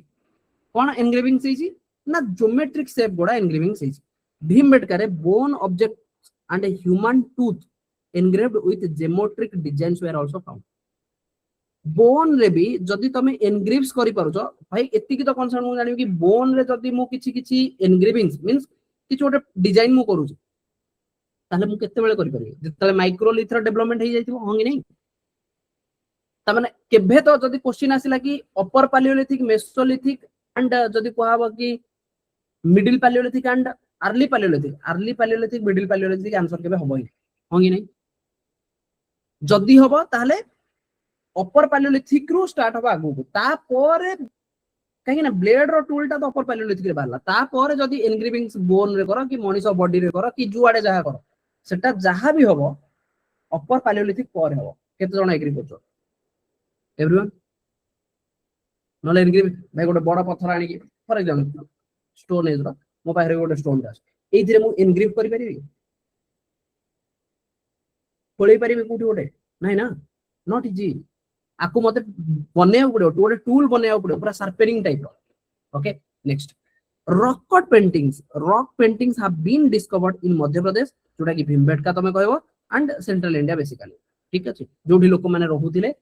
कोन एनग्रेविंग हेजी ना ज्योमेट्रिक शेप गोडा एनग्रेविंग हेजी भीमबेटका रे bone object and a human tooth engraved with geometric designs where also found bone रे भी जदी तमे एनग्रेव्स करि पारुछो भाई एतिकी तो कंसर्न मु जानि कि बोन रे जदी मु किछि एनग्रेविंग्स मींस किछि गोटे डिजाइन मु करूची ताले मु केते बेले करि परिबे जतले माइक्रोलिथ रो डेवलपमेंट हे जाइथिबो होंगी नै ता माने केभे तो जदी क्वेश्चन आसिला कि अपर पैलियोलिथिक मेसोलिथिक एंड जदी कहबो कि middle Palaeolithic and early Palaeolithic middle Palaeolithic answer केबे होबो नै होंगी नै जदी होबो ताले अपर पैलियोलिथिक रो स्टार्ट होबा आगु ता परे कहीं ना ब्लेड रो टूल ता तो अपर पैलियोलिथिक रे बारला ता परे जदी एनग्रेविंग्स बोन रे करो कि मनीष बॉडी रे करो कि जुआडे जहा करो सेटा जहा भी होबो अपर पैलियोलिथिक पर होबो केते जण एग्री करछो एवरीवन नले एग्री भाई गोटे बड़ा पत्थर आनी कि फॉर एग्जांपल स्टोन एज रो मो पाखरे गोटे स्टोन दास एई धीरे मु एनग्रेव करि परिबी खोलै परिबी कोठी गोटे नाही ना नॉट इजी आकु मते बनेउ पड़ो गोटे टूल बनेउ पड़ो पूरा sharpening type okay next rock paintings have been discovered in Madhya Pradesh जोटा कि भीमबेटका तमे कहबो एंड सेंट्रल इंडिया बेसिकली ठीक अछि जोठी लोक माने रहुतिले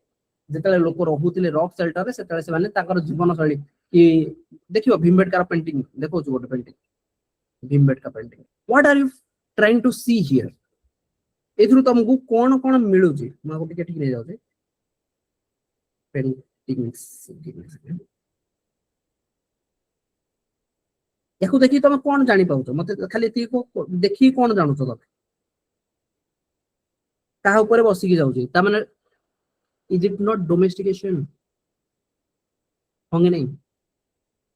जेतले लोक रहुतिले रॉक शेल्टर रे सेतले से माने ताकर जीवन शैली कि देखियो भीमबेटका पेंटिंग देखो गोटे painting Bhimbetka painting what are you trying to see here एथरु तुमको कोन कोन मिलु छी म गोटे के ठीक नै जाउ छी पेंटिंग्स याकू देखि तुम कोन जानि पाउछो मते खाली एती को देखि कोन जानुछो तमे का ऊपर बसी की जाउछी ता माने इज इट नॉट डोमेस्टिकेशन होंगे नहीं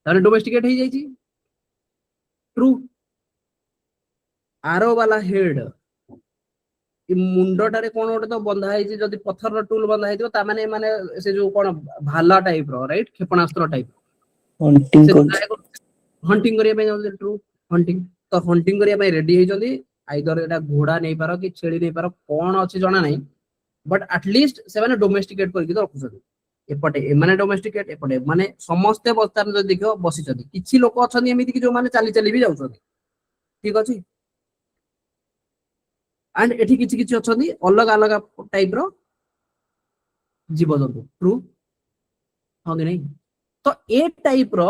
ताने डोमेस्टिकेट हो जाई छी ट्रू आरो वाला हेड मुंडटारे कोन गोटे तो बंधा है जदि पत्थर टूल बंधा है ता माने माने से जो कोन भाला टाइप रो राइट क्षेपणास्त्र टाइप हंटिंग कर हंटिंग करिया पे जाउ ट्रू हंटिंग तो हंटिंग करिया पे रेडी हे जदी आइदर एटा घोड़ा नै पारो कि छेड़ी नै पारो कोन अछि जणा नै बट एटलीस्ट से माने डोमेस्टिकेट करके तो रखुछथि एपटे ए माने डोमेस्टिकेट एपटे माने समस्त बस्तार जो देखो बसी छथि किछि लोक अछथि एमिति कि जो माने चाली चाली भी जाउछथि ठीक अछि एंड एठी किछि किछि अछथि अलग अलग टाइप रो जीवजंतु ट्रू हां कि नै तो ए टाइप रो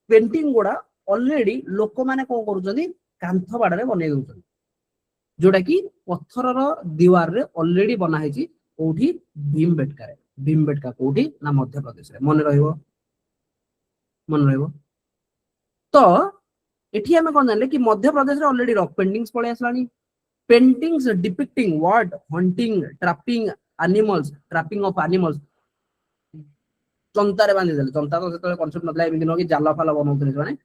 पेंटिंग गुडा ऑलरेडी लोक माने कोन करूछथि कांथ बाडरे बनै दउछथि जोटा कि पत्थर रो दीवार रे ऑलरेडी बना हेछि कोठी भीमबेटका कोठी ना मध्य प्रदेश रे मन रहइबो तो एठी हमें कोन जानले कि मध्य प्रदेश रे ऑलरेडी रॉक पेंटिंग्स पळे आसलानी paintings depicting what hunting trapping of animals चंतारे बांधि देले चंता तो सेतले कांसेप्ट नथला एमिति न कि जाला फाला बनौथले माने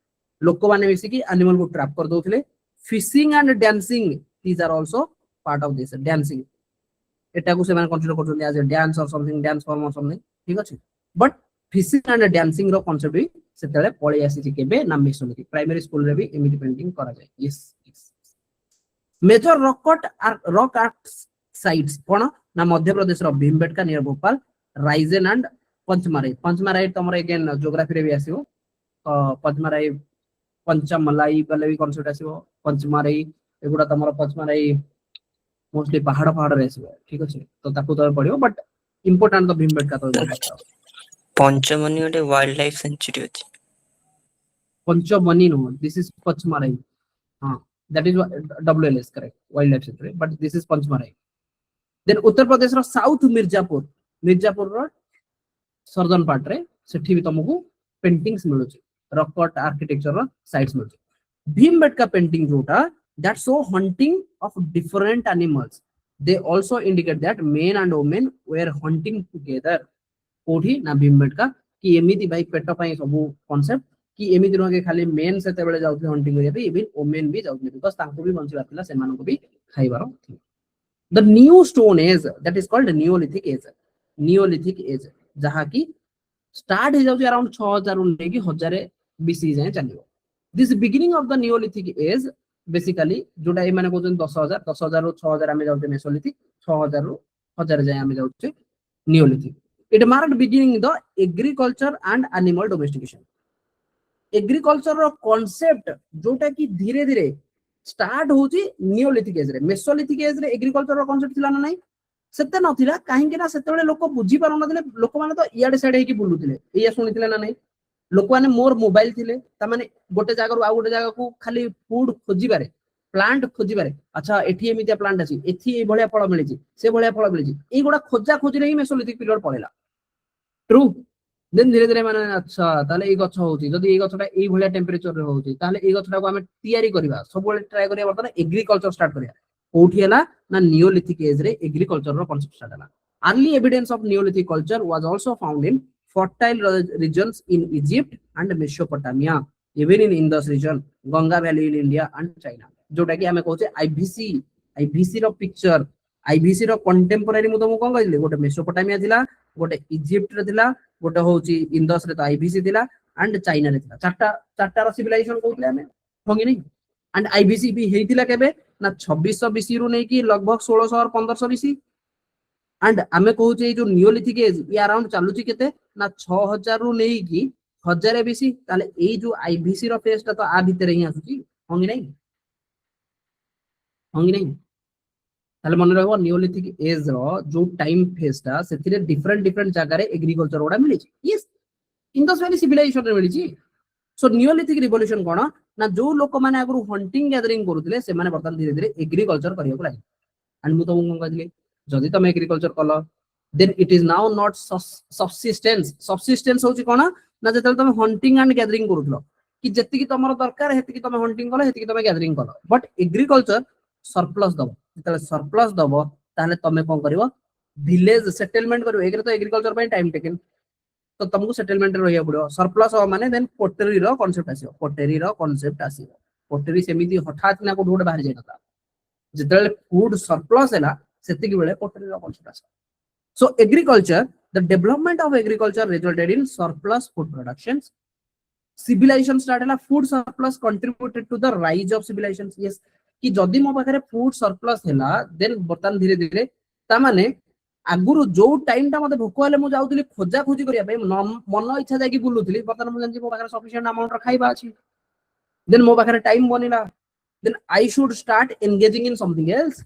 लोक माने मिसी कि एनिमल को ट्रैप कर दउथले fishing and dancing these are also part of this dancing एटा को से माने कंसीडर करछन एज अ डांस और समथिंग डांस फॉर्म और समथिंग ठीक अछि बट फिशिंग एंड डांसिंग रो कांसेप्ट भी सेतले पळे आसी केबे ना मेसोलिथिक प्राइमरी स्कूल रे भी एमिति पेंटिंग करा जाय yes major rock art sites कोन ना मध्य प्रदेश रो भीमबेटका नियर भोपाल राइजन एंड पंचमाराई तमरे अगेन ज्योग्राफी रे भी आसीबो पंचमाराई पंचमलाई बले भी कांसेप्ट आसीबो पंचमाराई एगुडा तमरो पंचमाराई मोस्टली पहाड़ रे आसीबो ठीक अछि तो ताकू तो पड़ियो बट इंपोर्टेंट तो भीमबेटका तो पंचमनी गोटे वाइल्ड लाइफ सेंचुरी अछि Panchmani no this is Pachmarhi हां that is WLS correct wild life sanctuary but this is Pachmarhi then Uttar Pradesh रो साउथ मिर्जापुर रो सर्दर्न पार्ट रे सेठी भी तुमको पेंटिंग्स मिलुची रॉक आर्ट आर्किटेक्चर रो साइट्स मिलुची भीमबेटका पेंटिंग जोटा that show hunting of different animals they also indicate that men and women were hunting together कोठी ना भीमबेटका कि एमिति भाई पेट पई सब कांसेप्ट कि एमिति न के खाली मेन सेते बेले जाउथि हंटिंग करिया पे इवन वुमेन भी जाउथि बिकॉज़ तांको भी बंचिबा थिला सेमानको भी खाइबारो the new stone age that is called neolithic age जहा कि स्टार्ट हे जाउथि अराउंड 6000 रु लेके 1000 बीसी जाय चलियो this beginning of the neolithic age basically जोटा ए माने कहउछन 10000 रु 6000 आमे जाउते मेसोलिथिक 6000 रु 1000 जाय आमे जाउते neolithic it marked beginning the agriculture and animal domestication agriculture रो कांसेप्ट जोटा कि धीरे धीरे स्टार्ट होची नियोलिथिक एज रे मेसोलिथिक एज रे एग्रीकल्चर रो कांसेप्ट थिला ना नाही सेते नथिला काहे कि ना सेते बेले लोक बुझी पारो नथिले लोक माने तो इयाडे साइड हे कि बुलुथिले एया सुनिथिले ना नाही लोक माने मोर मोबाइल थिले ता माने गोटे जागा रु आ गोटे जागा को खाली फूड खोजी बारे प्लांट खोजी बारे अच्छा एठी एमितिया प्लांट अछि एथि ए भलिया फळ मिलिछि से भलिया फळ मिलिछि ए गोडा खोजा खोजी रे ही मेसोलिथिक पीरियड पळेला ट्रू देन धीरे धीरे माने अच्छा ताले ए गछ होउछि जदी ए गछटा ए भलिया टेंपरेचर रे होउछि ताले ए गछटा को हमें तयारी करबा सब बेले ट्राई करिया बर्तन एग्रीकल्चर स्टार्ट करिया कोठी हला ना नियोलिथिक एज रे एग्रीकल्चर रो कांसेप्ट स्टार्ट हला early evidence of Neolithic culture was also found in fertile regions in Egypt and Mesopotamia, even in Indus region, Ganga Valley in India and China. जोटा कि हमें कहउछे IVC रो पिक्चर IVC रो कंटेम्पोरारी मु तुमको कोन कहले गोटे मेसोपोटामिया थिला गोटे इजिप्ट रे थिला गोटे होउची इंडस रे तो IVC थिला एंड चाइना रे थिला चारटा रो सिविलाइजेशन कहउतले हमें होंगी नहीं एंड IVC भी हेतिला केबे ना 2600 BC रु नै कि लगभग 1600 और 1500 BC एंड आमे कहउछे जो नियोलिथिक एज ये अराउंड चालुची केते ना 6000 रु नै कि 1000 बीसी ताले ए जो आईवीसी रो फेज ता तो आ भीतर ही आसुची होंगी नहीं ताले मन रहबो नियोलिथिक एज रो जो टाइम फेज ता सेथिरे डिफरेंट जगह रे एग्रीकल्चर ओडा मिली यस इंडस वैली सिविलाइजेशन रे मिली सो नियोलिथिक रिवोल्यूशन कोन ना जो लोक माने अगरु हंटिंग गैदरिंग करूतले से माने बर्तन धीरे धीरे एग्रीकल्चर करियो लागे एंड मु तो कोन कहली जदी तमे एग्रीकल्चर कलो then it is now not subsistence होची कोना ना जतल तमे हंटिंग एंड गैदरिंग करूतलो कि जति कि तमरो दरकार हेति कि तमे हंटिंग कलो हेति कि तमे गैदरिंग कलो बट एग्रीकल्चर सरप्लस दबो जतले सरप्लस दबो ताले तमे कोन करिवो विलेज सेटलमेंट करिवो एग्रे तो एग्रीकल्चर पय टाइम टेकन तो तुमको सेटलमेंट रे रहिया पड़ो सरप्लस हो माने देन पोटरी रो कांसेप्ट आसीयो पोटरी सेमिति हठात ना कोठ गोटे बाहर जाय नता जेतले फूड सरप्लस हैला सेतिकी बेले पोटरी रो कॉन्सेप्ट आसा so agriculture the development of agriculture resulted in surplus food production civilization start हैला food surplus contributed to the rise of civilization yes कि जदी मो पाखरे फूड सरप्लस हैला देन बर्तन धीरे धीरे ता माने आगुरु जो टाइम ता मते भोक हेले मु जाउतली खोजा खोजी करिया पे मन इच्छा जाकी बुलुतली बर्तन मु जानची मो पाखरे सफिशिएंट अमाउंट र खाइबा अछि देन मो पाखरे टाइम बनिला then I should start engaging in something else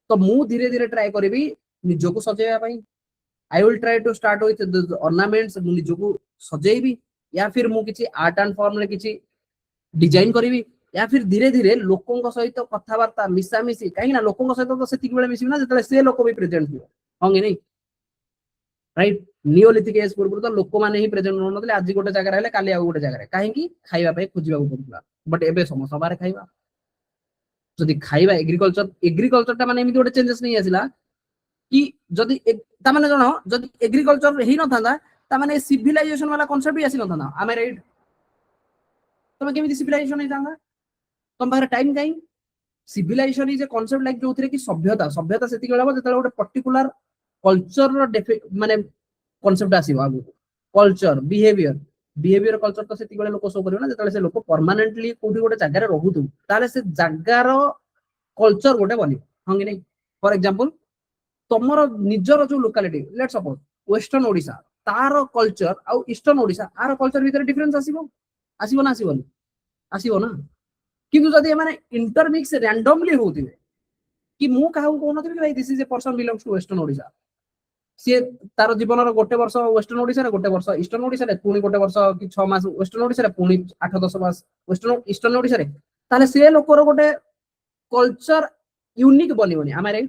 तो मु धीरे धीरे ट्राई करबी निजो को सजेया पई I will try to start with ornaments मु निजो को सजेइबी या फिर मु किछि आर्ट एंड फॉर्म रे किछि डिजाइन करिवि या फिर धीरे धीरे लोकों को सहित कथावार्ता मिसा मिसी कहीं ना लोकों को सहित तो सेतिक बेले मिसिबी ना जतले से लोक भी प्रेजेंट हो होंगे नहीं राइट नियोलिथिक एज पूर्व तो लोक माने ही प्रेजेंट हो नतले आज गोटे जगह रहले काली आ गोटे जगह रे काहे की खाइबा पे खोजिबा को पड़ला बट एबे समस्त बारे खाइबा जदी खाइबा एग्रीकल्चर ता माने एमिति गोटे चेंजेस नहीं आसिला कि जदी ता माने जनो जदी एग्रीकल्चर ही न थांदा ता माने सिविलाइजेशन वाला कांसेप्ट भी आसी न थांदा आमे राइट तमे केमिति सिविलाइजेशन नहीं थांदा तुम पाखरे टाइम काई civilization is a concept like जो कि सभ्यता सभ्यता सेति गेलाबो जेतले गोटे पर्टिकुलर कल्चर रो माने कांसेप्ट आसीबो आगु कल्चर बिहेवियर कल्चर तो सेति गेले लोक सो करियो ना जेतले से लोक परमानेंटली कोठी गोटे जगह रे रहूतु ताले से जगह रो कल्चर गोटे बनी हंगे नहीं फॉर एग्जांपल तमरो निजर जो locality let's suppose western Odisha तार कल्चर आ ईस्टर्न ओडिसा आर कल्चर भीतर डिफरेंस आसीबो आसीबो ना आसीबो आसीबो ना किंतु जदि माने इंटरमिक्स रैंडमली होतिबे कि मु काहू कोन नथिबे भाई this is a person belongs to western Odisha से तार जीवन रो गोटे वर्ष वेस्टर्न ओडिसा रे गोटे वर्ष ईस्टर्न ओडिसा रे पुनी गोटे वर्ष कि 6 मास वेस्टर्न ओडिसा रे पुनी 8-10 मास वेस्टर्न ईस्टर्न ओडिसा रे ताले से लोक रो गोटे कल्चर यूनिक बनिबोनी हमारे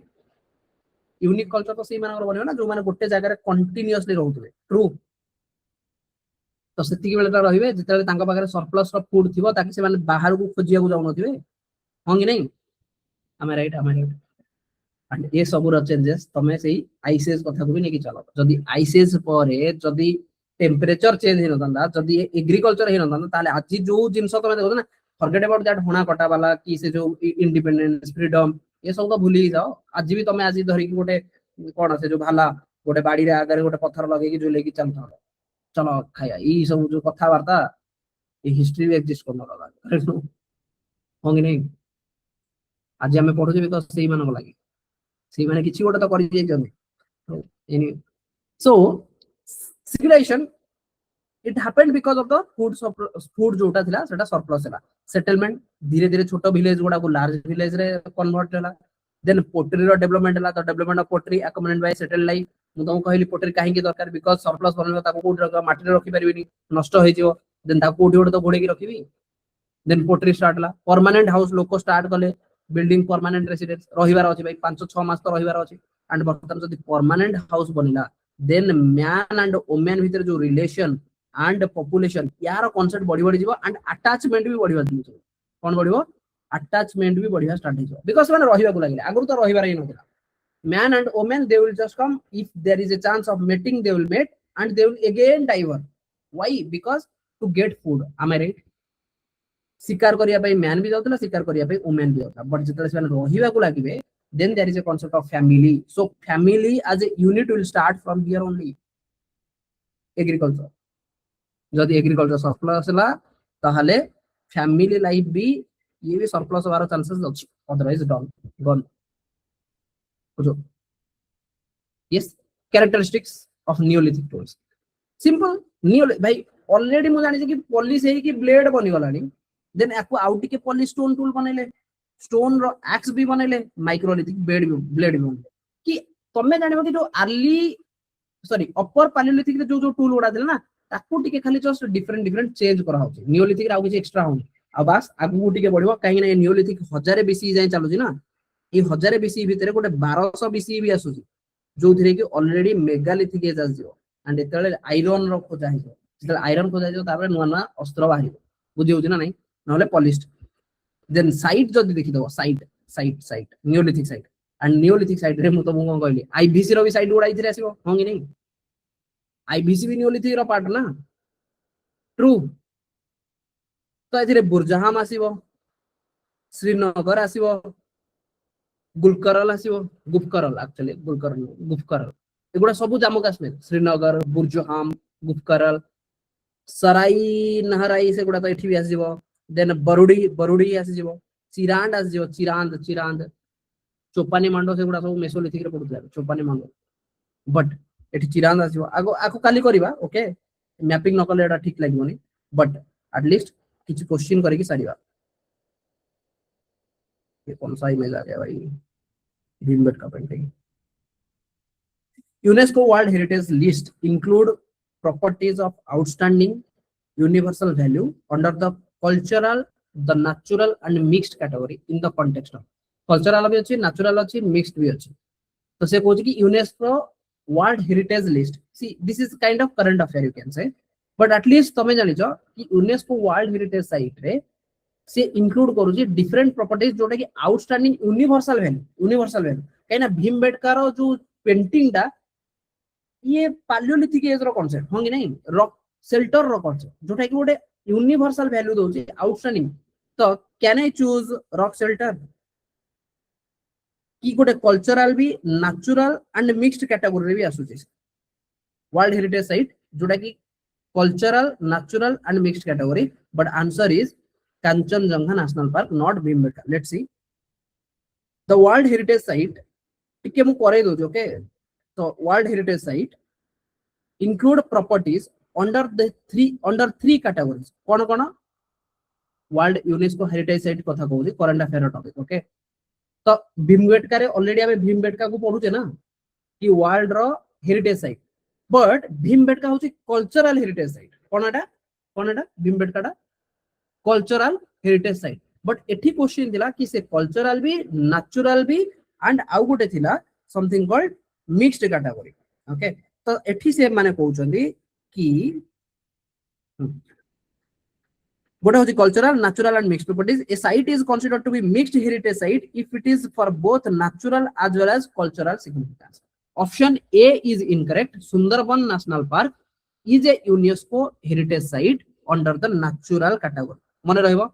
यूनिक कल्चर तो सेही मानकर बनिबो ना जो माने गोटे जगह रे कंटीन्यूअसली रहउतबे ट्रू तो सेतिकी बेले रहिबे जेतेले तांका पाखरे सरप्लस रो फूड थिबो ताकि से माने बाहर को खोजिया को जाउ नथिबे होंगी नहीं हमें राइट एंड ये सब रो चेंजेस तमे सेही आइसेज कथा को भी नेकी चलो जदी आइसेज परे जदी टेंपरेचर चेंज हे नथांदा जदी एग्रीकल्चर हे नथांदा ताले आज जो जिंस तमे देखो ना फॉरगेट अबाउट दैट होना कटा वाला कि से जो इंडिपेंडेंस फ्रीडम ये सब तो भूली जाओ आज भी तमे आज धरि कि गोटे कोन से जो भाला गोटे बाड़ी रे आगे गोटे पत्थर लगे कि झुले कि चलता चलो खाया ई सब जो कथा वार्ता ये हिस्ट्री भी एग्जिस्ट करनो लगा होंगे नहीं आज हमें पढु जे तो सेही मानको लागि सेही माने किछि गोटे तो करि जे जमे any so civilization it happened because of the food जोटा थिला सेटा सरप्लस हैला सेटलमेंट धीरे धीरे छोटो विलेज गुडा को लार्ज विलेज रे कन्वर्ट हैला देन पोटरी रो डेवलपमेंट हैला तो development of pottery accommodated by settle life मु तो कहली पोटरी काहे की दरकार बिकॉज सरप्लस बनले ताको कोड रखा माटी रे रखि परिबिनी नष्ट होई जिवो देन ताको कोडी ओड तो घोड़े की रखिबी देन पोटरी स्टार्ट हैला परमानेंट हाउस लोक स्टार्ट करले बिल्डिंग परमानेंट रेसिडेंस रहिबार अछि भाई 5-6 मास तो रहिबार अछि एंड बर्तन जदी परमानेंट हाउस बनिला देन मैन एंड वुमेन भीतर जो रिलेशन एंड पॉपुलेशन यार कांसेप्ट बड़ी बड़ी जीवो एंड अटैचमेंट भी बढ़िबा दियो कोन बढ़िबो अटैचमेंट भी बढ़िया स्टार्ट हो बिकॉज माने रहिबा को लागिले आगु तो रहिबार ही नथिला man and woman they will just come if there is a chance of mating they will mate and they will again divert why because to get food am I right शिकार करिया पई मैन भी जाउतला शिकार करिया पई वुमेन भी जाउतला बट जतले से रहिबा को लागिबे then there is a concept of family so family as a unit will start from here only agriculture जदी एग्रीकल्चर सरप्लस ला ताहले फैमिली लाइफ भी ये भी सरप्लस होवार चांसेस अछि अदरवाइज डन गन बुझो yes characteristics of Neolithic tools simple Neolithic भाई ऑलरेडी मु जानि कि पॉलिश हे कि ब्लेड बनि गलानी देन एको आउट के पॉलिश स्टोन टूल बनेले स्टोन रो एक्स भी बनेले माइक्रोलिथिक ब्लेड भी बनेले कि तमे जानिबो कि जो अर्ली सॉरी अपर पैलियोलिथिक रे जो टूल उडा देले ना ताकू टिके खाली जस्ट डिफरेंट चेंज करा होची नियोलिथिक रे आ कुछ एक्स्ट्रा होनी आ बस आगु टिके बढ़िबो काहे ना नियोलिथिक 1000 बीसी जाय चालुची ना ए 1000 बीसी भीतर गोटे 1200 बीसी भी आसुची जो थिरे कि ऑलरेडी मेगालिथिक एज आजियो एंड एतले आयरन रो खोजा हिजो जेतले आयरन खोजा हिजो तापर नुवा अस्त्र बाहिबो बुझी होची ना नहीं नहले पॉलिश्ड देन साइट जदी देखि दो site Neolithic site and Neolithic site रे मु तो मु कहली आईबीसी रो भी साइट उडा इथिरे आसीबो होंगी नहीं आईबीसी भी नियोलिथिक रो पार्ट ना ट्रू तो एथिरे बुरजाहाम आसीबो श्रीनगर आसीबो गुलकरल आसीबो गुफकरल एक्चुअली गुलकरल गुफकरल एगुडा सब जम्मू काश्मीर श्रीनगर बुर्जुहाम गुफकरल सराई नहराई से गुडा तो एठी भी आसीबो देन बरुडी बरुडी आसीबो चिरांद आसीबो चिरांद चिरांद चोपानी मांडो से गुडा सब मेसोलिथिक रे पडुतला चोपानी मांडो बट एठी चिरांद आसीबो आगो आको काली करिबा ओके मैपिंग न कले एटा ठीक लागोनी बट एटलीस्ट किछ क्वेश्चन करी कि सारीबा ये कौन सा इमेज आ गया भाई भीमबेट का painting UNESCO world heritage list include properties of outstanding universal value under the cultural the natural and mixed category in the context of cultural भी अच्छी natural अच्छी mixed भी अच्छी तो से कहो कि UNESCO world heritage list see this is kind of current affair you can से बट एटलीस्ट तमे जानि छ कि यूनेस्को वर्ल्ड हेरिटेज साइट रे से इंक्लूड करू छी डिफरेंट प्रॉपर्टीज जोटा कि आउटस्टैंडिंग यूनिवर्सल वैल्यू काइना भीमबेटका रो जो पेंटिंग दा ये पैलियोलिथिक एज रो कांसेप्ट होंगी नहीं रॉक शेल्टर रो कांसेप्ट जोटा कि गोटे यूनिवर्सल वैल्यू दोची आउटस्टैंडिंग तो can I choose rock shelter कि गोटे कल्चरल भी नेचुरल एंड मिक्स्ड कैटेगरी रे भी आसुची वर्ल्ड हेरिटेज साइट जोटा कि cultural natural and mixed category but answer is Kanchenjunga national park not Bhimbetka let's see the world heritage site टिके मु करे दो okay so world heritage site include properties under three categories कोन कोन world unesco heritage site कथा कहू छी करंट अफेयर टॉपिक ओके तो भीमबेटका रे ऑलरेडी हमें भीमबेटका को पढु छे ना कि वर्ल्ड रो हेरिटेज साइट बट भीमबेटका होची कल्चरल हेरिटेज साइट कोनटा भीमबेटकाटा कल्चरल हेरिटेज साइट बट एठी क्वेश्चन दिला कि से कल्चरल भी नेचुरल भी एंड आउ गोटे थिला something called mixed category okay तो एठी से माने कहउचंदी कि गोटे होची cultural natural and mixed properties a site is considered to be mixed heritage site if it is for both natural as well as cultural significance option a is incorrect Sundarban national park is a UNESCO heritage site under the natural category मन रहइबो